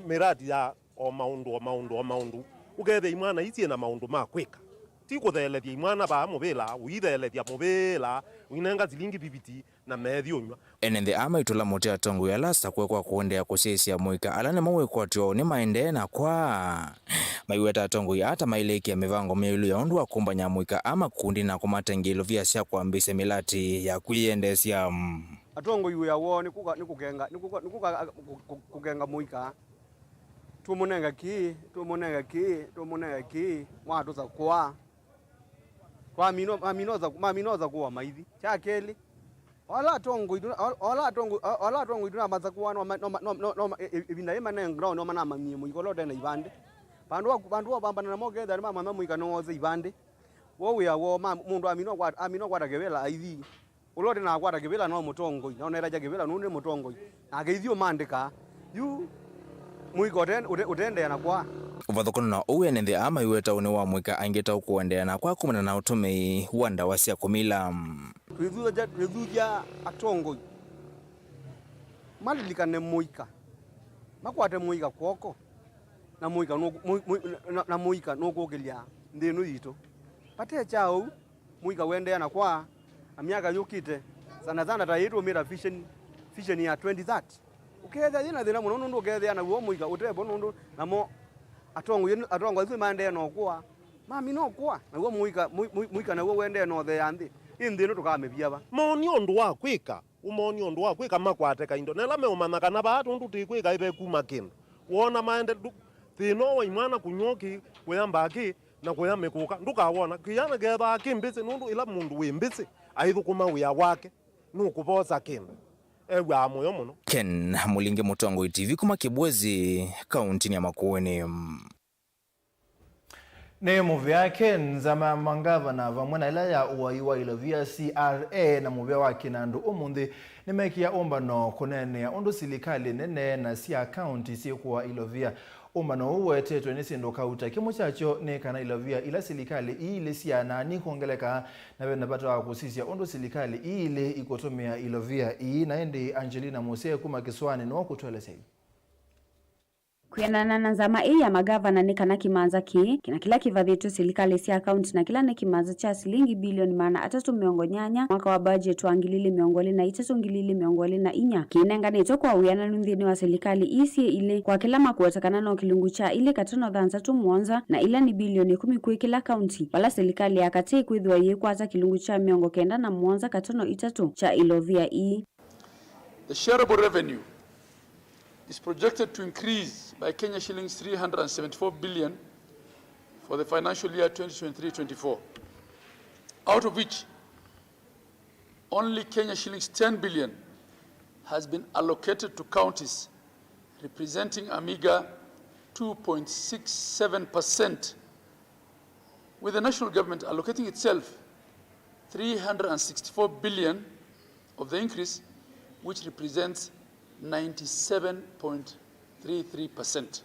miradi ya o maundu ugethe imwana isi na maundu makweka ti kutheletia imwana ba mubela uitheletia mubela winenga zilingi bibiti na methi unywa enende ama itula mote atongo ya lasta kwekwa kuondea kusesia mwika alane mawe kwa tio ni maende na kwa maiweta atongo ya hata maileki ya mivango milu ya ondu wa kumbanya mwika ama kundi na kumatengilo vya siya kuambise milati ya kuiendesia atongo yu ya wo ni kugenga mwika tumunenga ki watu za kwa mamino za kuwa maithi chakeli ala tongo iduna maza kuwa no ibina imane ngro no mana mamie mu ikolo dena ibande bandu bambana na mogetha mama no muika no ze ibande wo ya wo mundu amino kwa takebela aithi ulode na kwa takebela no mutongo na onera jakebela no ne mutongo na geithio mandika yu muikoten utendea na kwa uvathokono na uwe nende ama iweta une wa mwika angeta ukuendea na kwa kumana na utume wanda wasia kumila kwithuja atongo malilikane muika makwate muika kwoko na muika no gogelia ndinu yito pate chao muika wende na kwa amiaka yukite sana sana taitwo mira vision ya 2030 uketha yina thina muno ndo uketha na wo muika utebo ndo namo atongo ifu mande no kwa mami no kwa na wo muika na wo wende no the andi indi no tukamebia ba moni ondu wa kwika umoni ondu wa kwika makwate kaindo nela me umana na batu ndu tikwika ibe kuma kindu wona maende thino wa imwana kunyoki kuyambaki na kuyamekuka ndukawona kiyana getha kimbisi nundu ila mundu wimbisi aithukuma wia wake nukuboza kindu ewa moyo muno. Ken Mulinge, Mutongo TV kuma Kibwezi, kaunti ya Makueni. Ni muvi yake nzama mangavana vamwena ila ya uwaiwa ilovia CRA na muvi wake na ndu umundi nimekia ombano kunene ya undu silikali nene na siya county sikuwa ilovia ombano uwe tetu nisindo kauta kimuchacho ne kana ilovia ila silikali ile siya nani kuongeleka na vena bata wa kusisia undu silikali ile ikotomea ilovia na endi Angelina Mose kuma Kiswani no kutuele sayi. Kuyanana na nzama ya magavana ni kana kimanza kina kila kivadhitu silikali si account na kila ne kimanza cha shilingi bilioni maana atatu miongo nyanya mwaka wa budget wa ngilili miongoli na itatu ngilili miongoli na inya kinenga neto kwa uyana nundhini wa silikali isi ile kwa kila makuwatakana na kilungu cha ile katono dhansa tu muonza na ila ni bilioni 10 kwe kila county wala silikali ya kate kuidhwa ye kwa za kilungu cha miongo kenda na muonza katono itatu cha ilovia The shareable revenue is projected to increase by Kenya shillings 374 billion for the financial year 2023-24, out of which only Kenya shillings 10 billion has been allocated to counties, representing a meager 2.67%, with the national government allocating itself 364 billion of the increase, which represents 97.33%.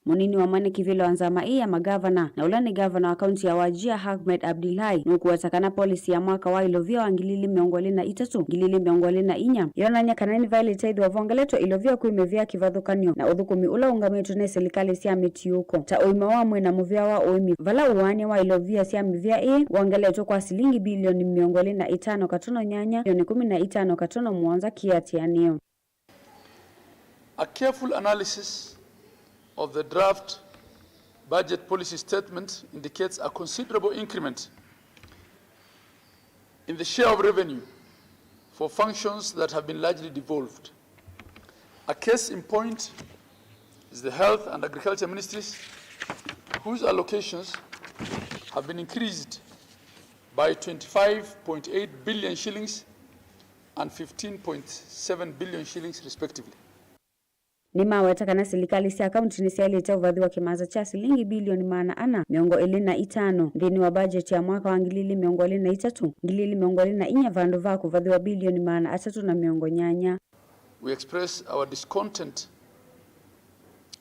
Munini wa mane kivilo anzama ya magavana na ulani gavana wa kaunti ya Wajir Ahmed Abdulhai nukuwatakana polisi ya mwaka wa ilovia wa ngilili miongoli na itatu ngilili miongoli na inya yonanya kanani violet aidhu wa vongeleto ilovia kuimevia kivadhukanyo na udhukumi ula ungametu ne serikali siya mitiyuko ta oima wa mwena muvia wa oimi vala uwane wa ilovia siya mivia wangeleto kwa shilingi bilioni miongoli na itano katono nyanya bilioni 15 katono muanza kiatianio. A careful analysis of the draft budget policy statement indicates a considerable increment in the share of revenue for functions that have been largely devolved. A case in point is the Health and Agriculture Ministries, whose allocations have been increased by 25.8 billion shillings and 15.7 billion shillings respectively. Nima watakana serikali si akaunti ni sialeta uvadhi wa kimaza cha shilingi bilioni maana ana miongo 25 ndini wa budget ya mwaka wa ngilili miongo 23 ngilili miongo 4 vandu va kuvadhi wa bilioni maana atatu na miongo nyanya. We express our discontent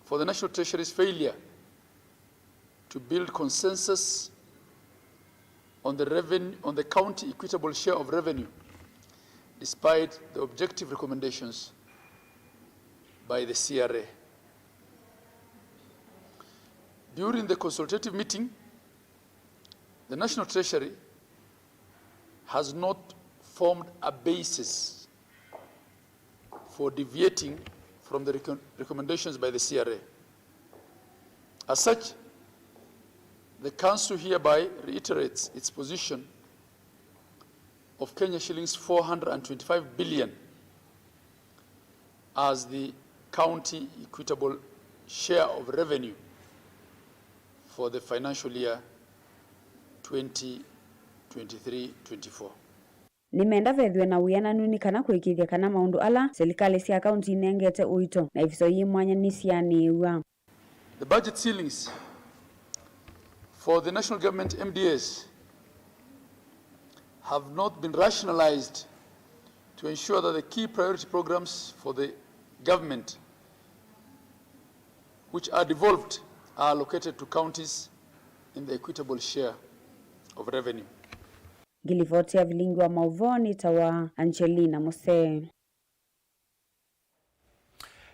for the National Treasury's failure to build consensus on the county equitable share of revenue despite the objective recommendations by the CRA. During the consultative meeting, the National Treasury has not formed a basis for deviating from the recommendations by the CRA. As such, the Council hereby reiterates its position of Kenya shillings 425 billion as the county equitable share of revenue for the financial year 2023-24. Nimeenda vedhwe na uyana nuni kana kuikithia kana maundu ala serikali si akaunti inengete uito na ifiso yi mwanya nisianiwa. The budget ceilings for the national government MDAs have not been rationalized to ensure that the key priority programs for the government which are devolved are allocated to counties in the equitable share of revenue. Gilivoti ya Vilingi Wa Mauvoo tawa Angelina Mose.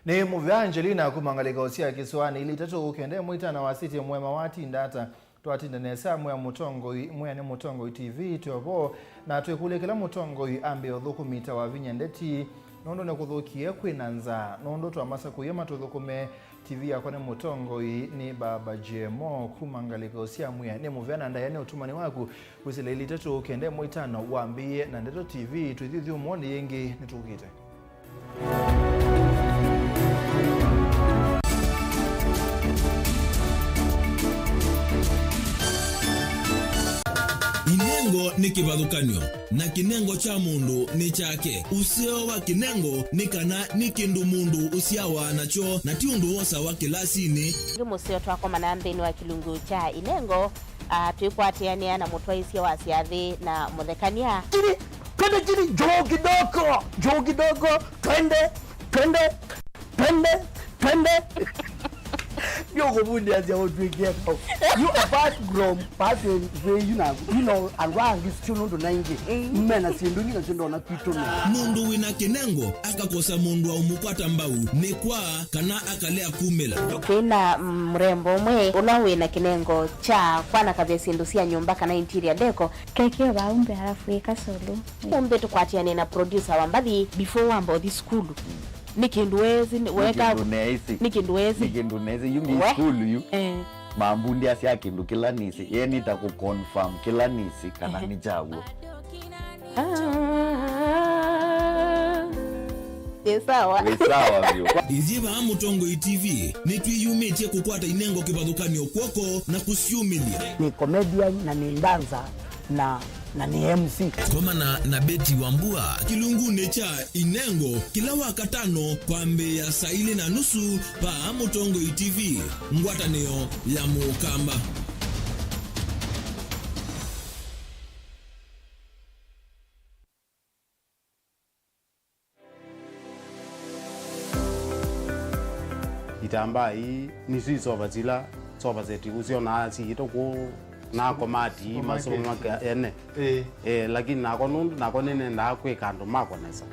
Ni muvya Angelina kumangalika usia kiswani ili tatu ukende mwita na wasiti MUEMA wati ndata tuatinda nesa mwe mutongo TV tuobo na tuekule kila mutongo ambe odhukumita wa vinyendeti nondo ne kudhukie kwinanza nondo tuamasa kuyema tudhukume TV yakone mutongo ni baba jemo kumangalika usia ne muvya na ndayane utumani waku kusile ili tatu ukende mwita na wambie na ndeto TV tuidhithi umoni yengi nitukite. Inengo ni kivathukanio na kinengo cha mundu ni chake. Usio wa kinengo ni kana ni kindu mundu usiawa nacho na ti undu wosa wa kilasini. Musio twako manambeni wa kilungu cha inengo tuikwatiania na mutwaisia wa siathi na muthekania. Twende joo kidogo twende you go as your drink here. You apart from passing where you know and why is still to 90 men as nduni na chindo na kitu mundu wina kinengo akakosa mundu wa umupata mbau ni kwa kana akalea kumela kina mrembo mwe unawina kinengo cha kwana kabisa ndusia nyumba kana interior deco keke baumbe halafu ikasolo umbe tukwatiane na producer wa mbadi before wambo this school Nikinduwezi weka nikinduwezi yumi school yu mambundi asia kindu kila nisi yeni ta ku confirm kila nisi kana ni jawo Sawa vyo Iziva mutongo TV ni twiyumitie kukwata inengo kivathukanio kwoko na kusiumilia ni comedian na ni dancer na ni MC Komana na Beti Wambua kilungu necha inengo kila wakatano kwa mbe ya saili na nusu pa mutongo TV ngwataneo ya mukamba. Itamba hii ni sisi soba zeti usio na si itoko na komati masomo maka ene lakini nako nene ndakwe kando mako nesa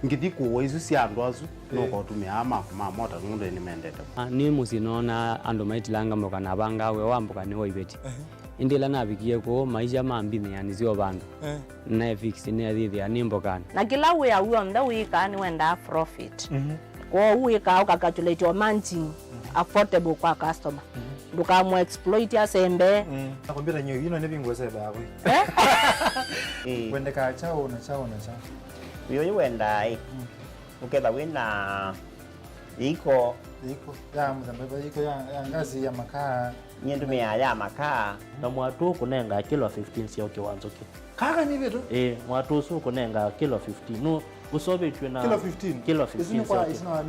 ngiti kuwa isu si andu asu noko tumia ama mota ngunde ni mendete ni musinona andu maitilanga mboka na banga we wamboka ni woibeti indila nabikie ko maisha mambini yani sio bandu na fix ni adhithi ani mbokani na kila we ya uonda wika ni wenda profit kwa wika ukakatulate managing affordable kwa customer duka mo exploit ya sembe nakwambia nyo yino ne bingwese bawe wende ka chao na chao yo wenda ukeda wina iko ya mzambeba iko ya ngazi ya makaa nyendu ya makaa na mwatu kunenga kilo 15 sio kiwanzo ki kaka ni beto mwatu su kunenga kilo 15 no usobe tuna kilo 15 kwa isina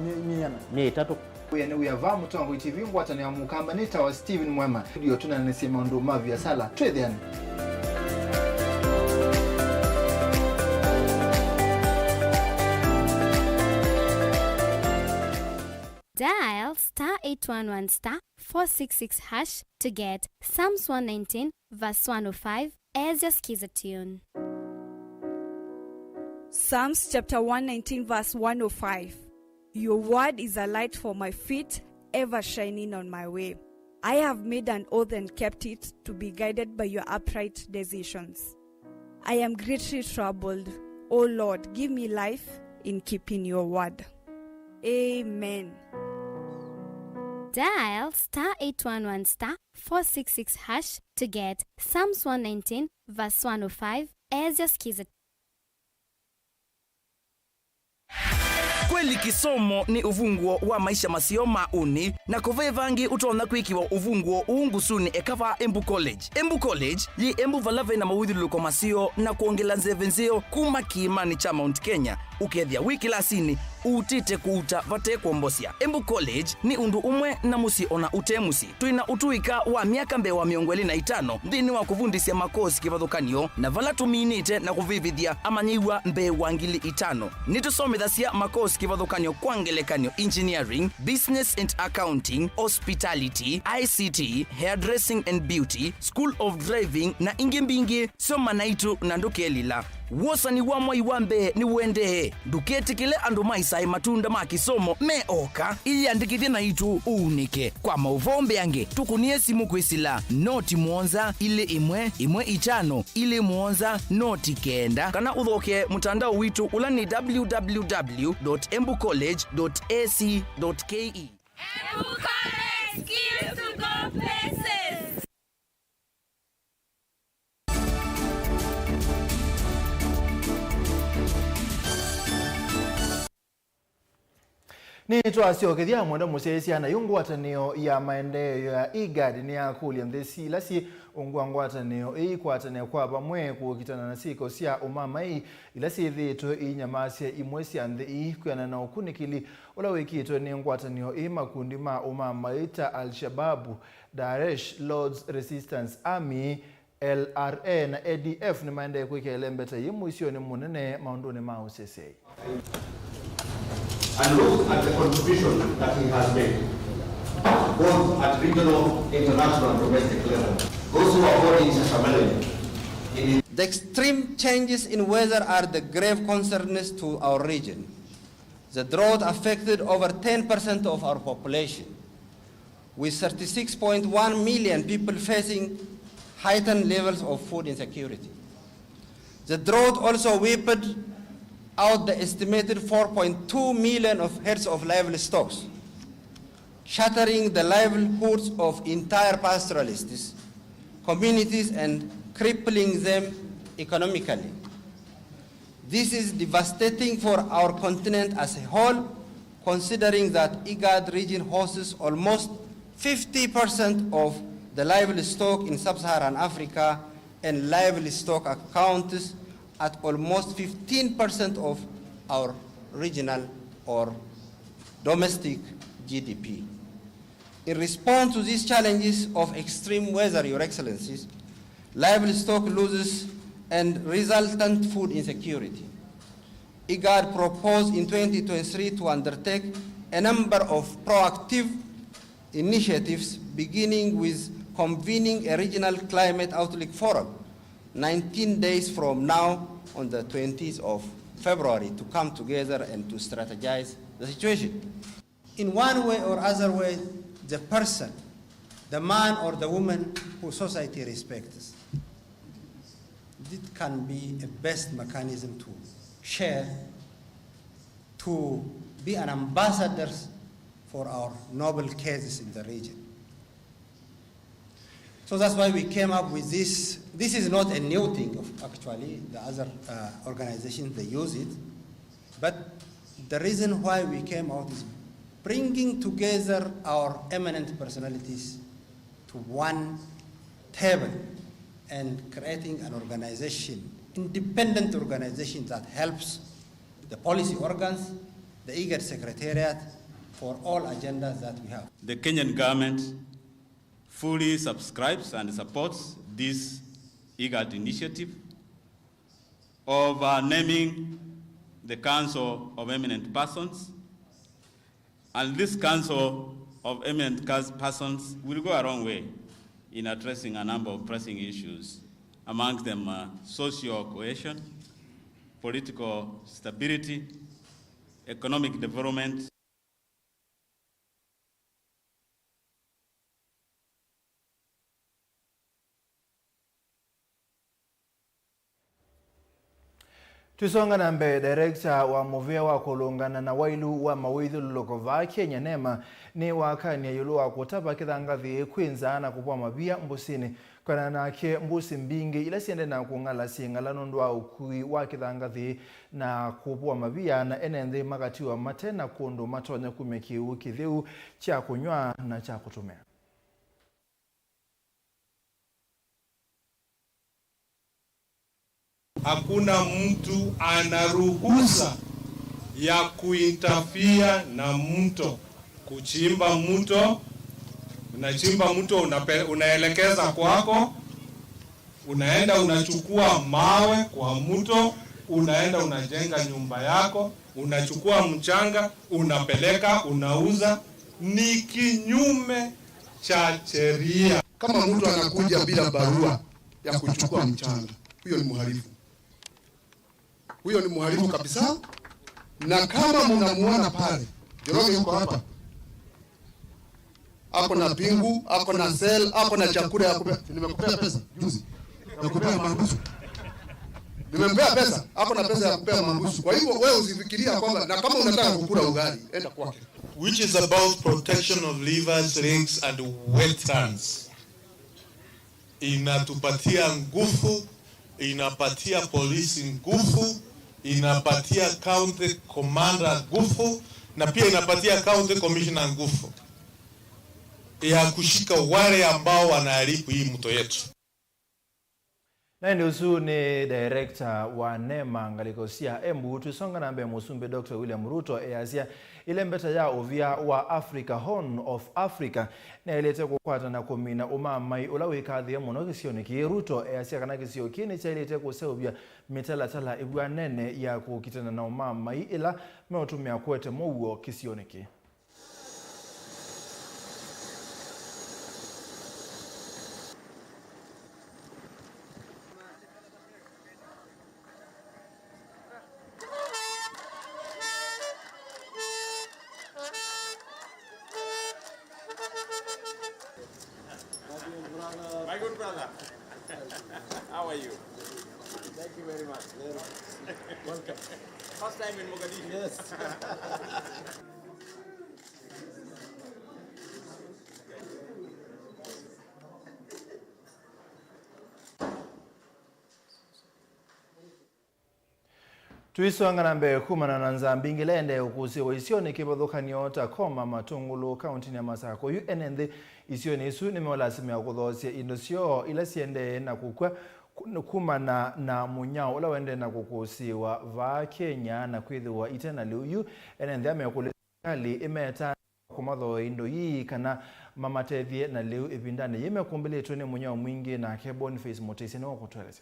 ni tatu Uyane uyava mutongo TV ngwatani ya mukamba nita wa Steven MUEMA studio tuna nesema ndo mavi ya sala twede yani Dial *811*466# to get Psalms 119 verse 105 as your skiza tune. Psalms chapter 119 verse 105. Your word is a light for my feet, ever shining on my way. I have made an oath and kept it to be guided by your upright decisions. I am greatly troubled. O Lord, give me life in keeping your word. Amen. Dial *811*466# to get Psalms 119 verse 105 as your skiza. Kweli kisomo ni uvunguo wa maisha masio mauni na kuvevangi utona kwikiwa uvunguo uungusuni ekava Embu College. Embu College yi Embu valave na mawithuluko masio na kuongela nzevenzio kuma kiimani cha Mount Kenya ukethia wiki lasini utite kuuta vate kuombosia. Embu College ni undu umwe na musi ona utemusi. Tuina utuika wa miaka mbe wa 25 dhini wa kuvundisia makosi kivathukanio na vala tuminite na kuvivithia amanyiwa mbe wa 5,000. Nitusomithasya makosi kivathukanio kwa ngelekanio engineering, business and accounting, hospitality, ICT, hairdressing and beauty, school of driving na ingi mbingi soma naitu na ndukelila. wosani wa mwai wambe ni wende duketi kile andu maisai matunda ma kisomo meoka iyandikithie na itu unike kwa mauvombe yange tukunie simu kwisila noti mwonza ile imwe itano ile mwonza noti kenda kana uthoke mutandao witu ula ni www.embucollege.ac.ke. Skills to go places. Ni twasiokethia mwenda musesia na yungwatanio ya maendeleo ya IGAD ni akulia nthesi lasi ungwangwatanio ikwatanio kwa bamwe kukitana na siko sia umama ilasi thito inyamasia imwe sia nthi kuyana na ukunikili ula wikitwe ni ngwatanio makundi ma umama ita Al-Shababu, Daesh, Lord's Resistance Army, LRA na ADF ni maende kwikilembeta yimu isio ni munene maunduni mausese. And look at the contribution that he has made, both at regional, international, and domestic level. Those who are voting Shashamele. The extreme changes in weather are the grave concerns to our region. The drought affected over 10% of our population, with 36.1 million people facing heightened levels of food insecurity. The drought also wiped out the estimated 4.2 million of heads of livestock, shattering the livelihoods of entire pastoralists, communities, and crippling them economically. This is devastating for our continent as a whole, considering that IGAD region hosts almost 50% of the livestock in sub-Saharan Africa, and livestock accounts at almost 15% of our regional or domestic GDP. In response to these challenges of extreme weather, Your Excellencies, livestock losses and resultant food insecurity, IGAD proposed in 2023 to undertake a number of proactive initiatives, beginning with convening a regional climate outlook forum 19 days from now on the 20th of February to come together and to strategize the situation. In one way or other way, the person, the man or the woman who society respects, it can be a best mechanism to share, to be an ambassador for our noble cases in the region. So that's why we came up with this. This is not a new thing, actually. The other organizations, they use it. But the reason why we came out is bringing together our eminent personalities to one table and creating an organization, independent organization that helps the policy organs, the IGAD Secretariat, for all agendas that we have. The Kenyan government fully subscribes and supports this IGAD initiative of naming the Council of Eminent Persons. And this Council of Eminent Persons will go a long way in addressing a number of pressing issues, among them social cohesion, political stability, economic development. Tusonga na mbele, Director wa MUEMA wa kulungana na wailu wa mawithu lukova Kenya NEMA ni wakani ya yulu wa kutapa kithangathi kwinza na kupua mabia mbusini kwa nake mbusi mbingi ila siende na kungala singala nundu wa ukui wa kithangathi na kupua mabia na enenthi makatiwa matena kundu matonya kumekiu kithiu cha kunywa na cha kutumia. Hakuna mtu ana ruhusa ya kuintafia na mto. Kuchimba mto, unachimba mto, unaelekeza kwako, unaenda unachukua mawe kwa mto, unaenda unajenga nyumba yako, unachukua mchanga, unapeleka, unauza, ni kinyume cha sheria. Kama mtu anakuja bila barua ya kuchukua mchanga, huyo ni mhalifu. huyo ni mhalifu kabisa. Na kama mnamuona pale, Njoroge yuko hapa, ako na pingu, ako na sel, ako na chakula ya kupea. Nimekupea pesa juzi ya kupea mahabusu, nimempea pesa, ako na pesa ya kupea mahabusu. Kwa hivyo wewe usifikiria kwamba, na kama unataka kukula ugali enda kwake. Which is about protection of rivers, lakes and wetlands. Inatupatia nguvu, inapatia polisi nguvu, inapatia county commander nguvu, na pia inapatia county commissioner nguvu ya kushika wale ambao wanaharibu hii mto yetu. Na ndio ni director wa NEMA ngalikosia Embu tusonga nambe musumbe Dr. William Ruto eazia ile mbeta ya ovia wa Africa Horn of Africa na ilete kukwata na kumina umamai ulawikathi ya muno kisioni ki Ruto eazia kana kisio kini cha ilete kuseubia mitala ibwa nene ya kukitana na umamai ila meotumia kwete muwo kisioni ki. My good brother. How are you? Thank you very much. Welcome. First time in Mogadishu. Yes. Tuisonga nambe kumana na Nzambingilende ukusiwa isioni kibodhokanio takoma matungulu kaunti ya Masako UNND isioni isu nimewalasimi kudhosia indosio ila siende na kukwa kumana na munyao ula wende na kukusiwa va Kenya na kwithiwa itena liu UNND amekule kali imeta kumadho indo hii kana mamatethie na liu ipindane yimekumbele tuene munyao mwingi na Kebon Face Motesi na wakutueleza.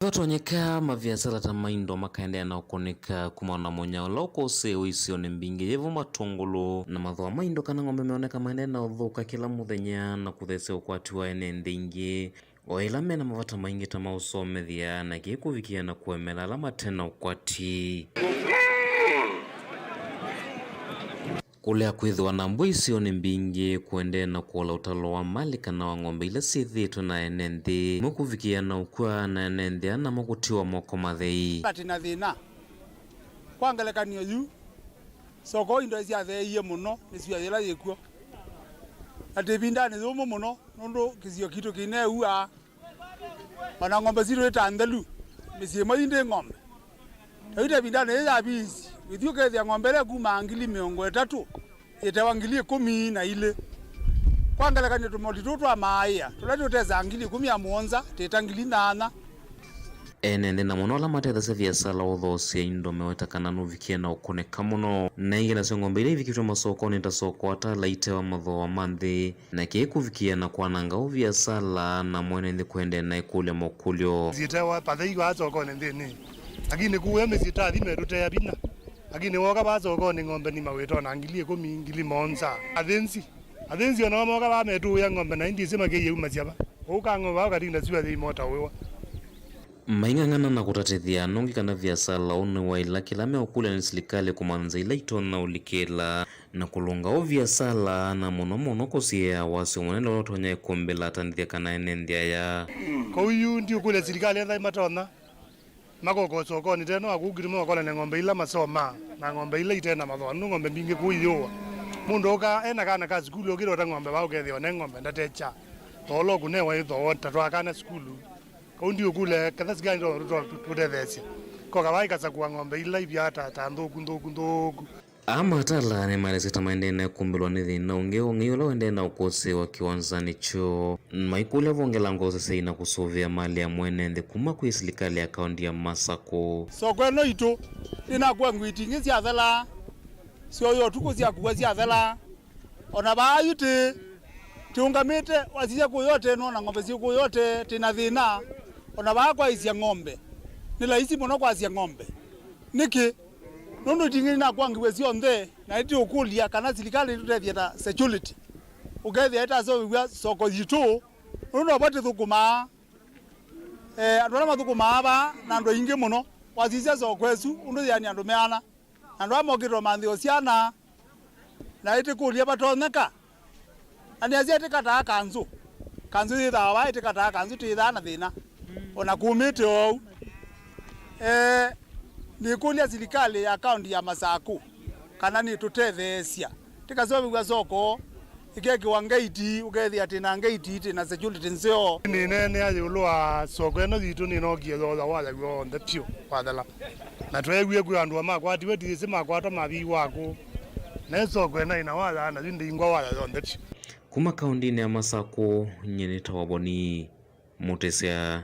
Vatonyeka maviasala tamaindo makaendea na ukoneka kumana monyao loko seo isione mbingi yevu matungulu na madhoa maindo kana ngombe meoneka maendea na udhuka kila muthenya na kutheseo kwa tuwa enende ingi oilame na mavata maingi tama usomethia na kikuvikia na kuemela lama tena ukwati kulea kwithiwa na mbui isioni mbingi kuendea na kuola utalo wa mali kana wa ngombe ila sithitwe na enenthi mukuvikia na ukwa na enenthi ana mukutiwa moko mathei atina thina kwangelekanio yu soko indo cia theiye muno nicio ila yikuo ati bindani thumu muno nundu kizio kitu kineua ona ngombe ziro itandelu misimo inde ngombe ite bindani ya bisi withuke thia ngombe le kuma ngili 300 itewa ngili 10 na ile kwangalekania tumoti tutwa maaya tulati uteza ngili 17 teta ngili 8 enende na muno la matetha se viasala uthosia indo mewetakana nuvikia na ukoneka muno na ingi na ngombe ile ivikitwa masoko nita soko atala itewa mathoa manthi na kikuvikia na kwananga uviasala na mwenende kwende na ikule mokulyo zitewa pathei wa soko nendeni lakini kuwe mesita thime tutea bina lakini woka basoko ni ngombe ni mawito na ngili 10 ngili 7 athensi ona moka ba metu ya ngombe na indi sema ke yuma ciaba ukango ba karinda ciwa thi mota wewa maingangana na kutatethia nongi kana viasala one waila kila meokule ni serikali kumanza ila itona ulikela na kulunga o viasala na muno kusia wasi mwenendo lotonya ikombela tandithia kana enenthia ya koyu ndi ukule serikali ya matona makoko soko ni teno akugirimo akola na ngombe ila masoma na ngombe ila itena matho nu ngombe mbingi kuyo mundu oka ena kana ka skulu okiro ta ngombe ba ukethio na ngombe ndatecha tolo kunewa itho tatwa kana skulu kaundi ukule katha sigani ndo tutethesia ko kabai kasakua ngombe ila ibyata tandhuku amatala ni maleseta maendene kumbilwa ni thina ungi ula wende na ukose wa kiwanzani cho maikule vongela ngoze seina kusovia mali ya mwenende kuma kwi serikali ya kaunti ya Masako soko eno ito inakuwa ngwitingi cia thela sio yo tuko cia kuwa cia thela ona bayute tiungamite wasia kuyote no na ngombe cia kuyote tina thina ona bakwa isia ngombe ni laisi muno kwa cia ngombe niki nono tingini na kwangiwe cionthe na iti ukulia kana serikali tutethia ta security ukethia eta so soko yitu nono bati thukuma andu ara mathuku maaba na andu ingi muno wazicia sokwesu undu yani andu meana andu amokirwo manthio ciana na itikuria batoneka ani acia tikata kanzu thithawa itikata kanzu tithaa na thina ona kumite ou ni kulia serikali ya kaunti ya Masaku kana ni tutethecia tikasobigwa soko igekiwa ngati ugethia tina ngati tina security nzio ni nene ayulwa soko eno thitu ni nogie thotha wala wothe pio wathala na twegue kwi andu makwati wetisi makwata mabi wako na soko eno ina wala na thindi ingwa wala thothe pio kuma kaunti ya Masaku nyene tawaboni Mutesia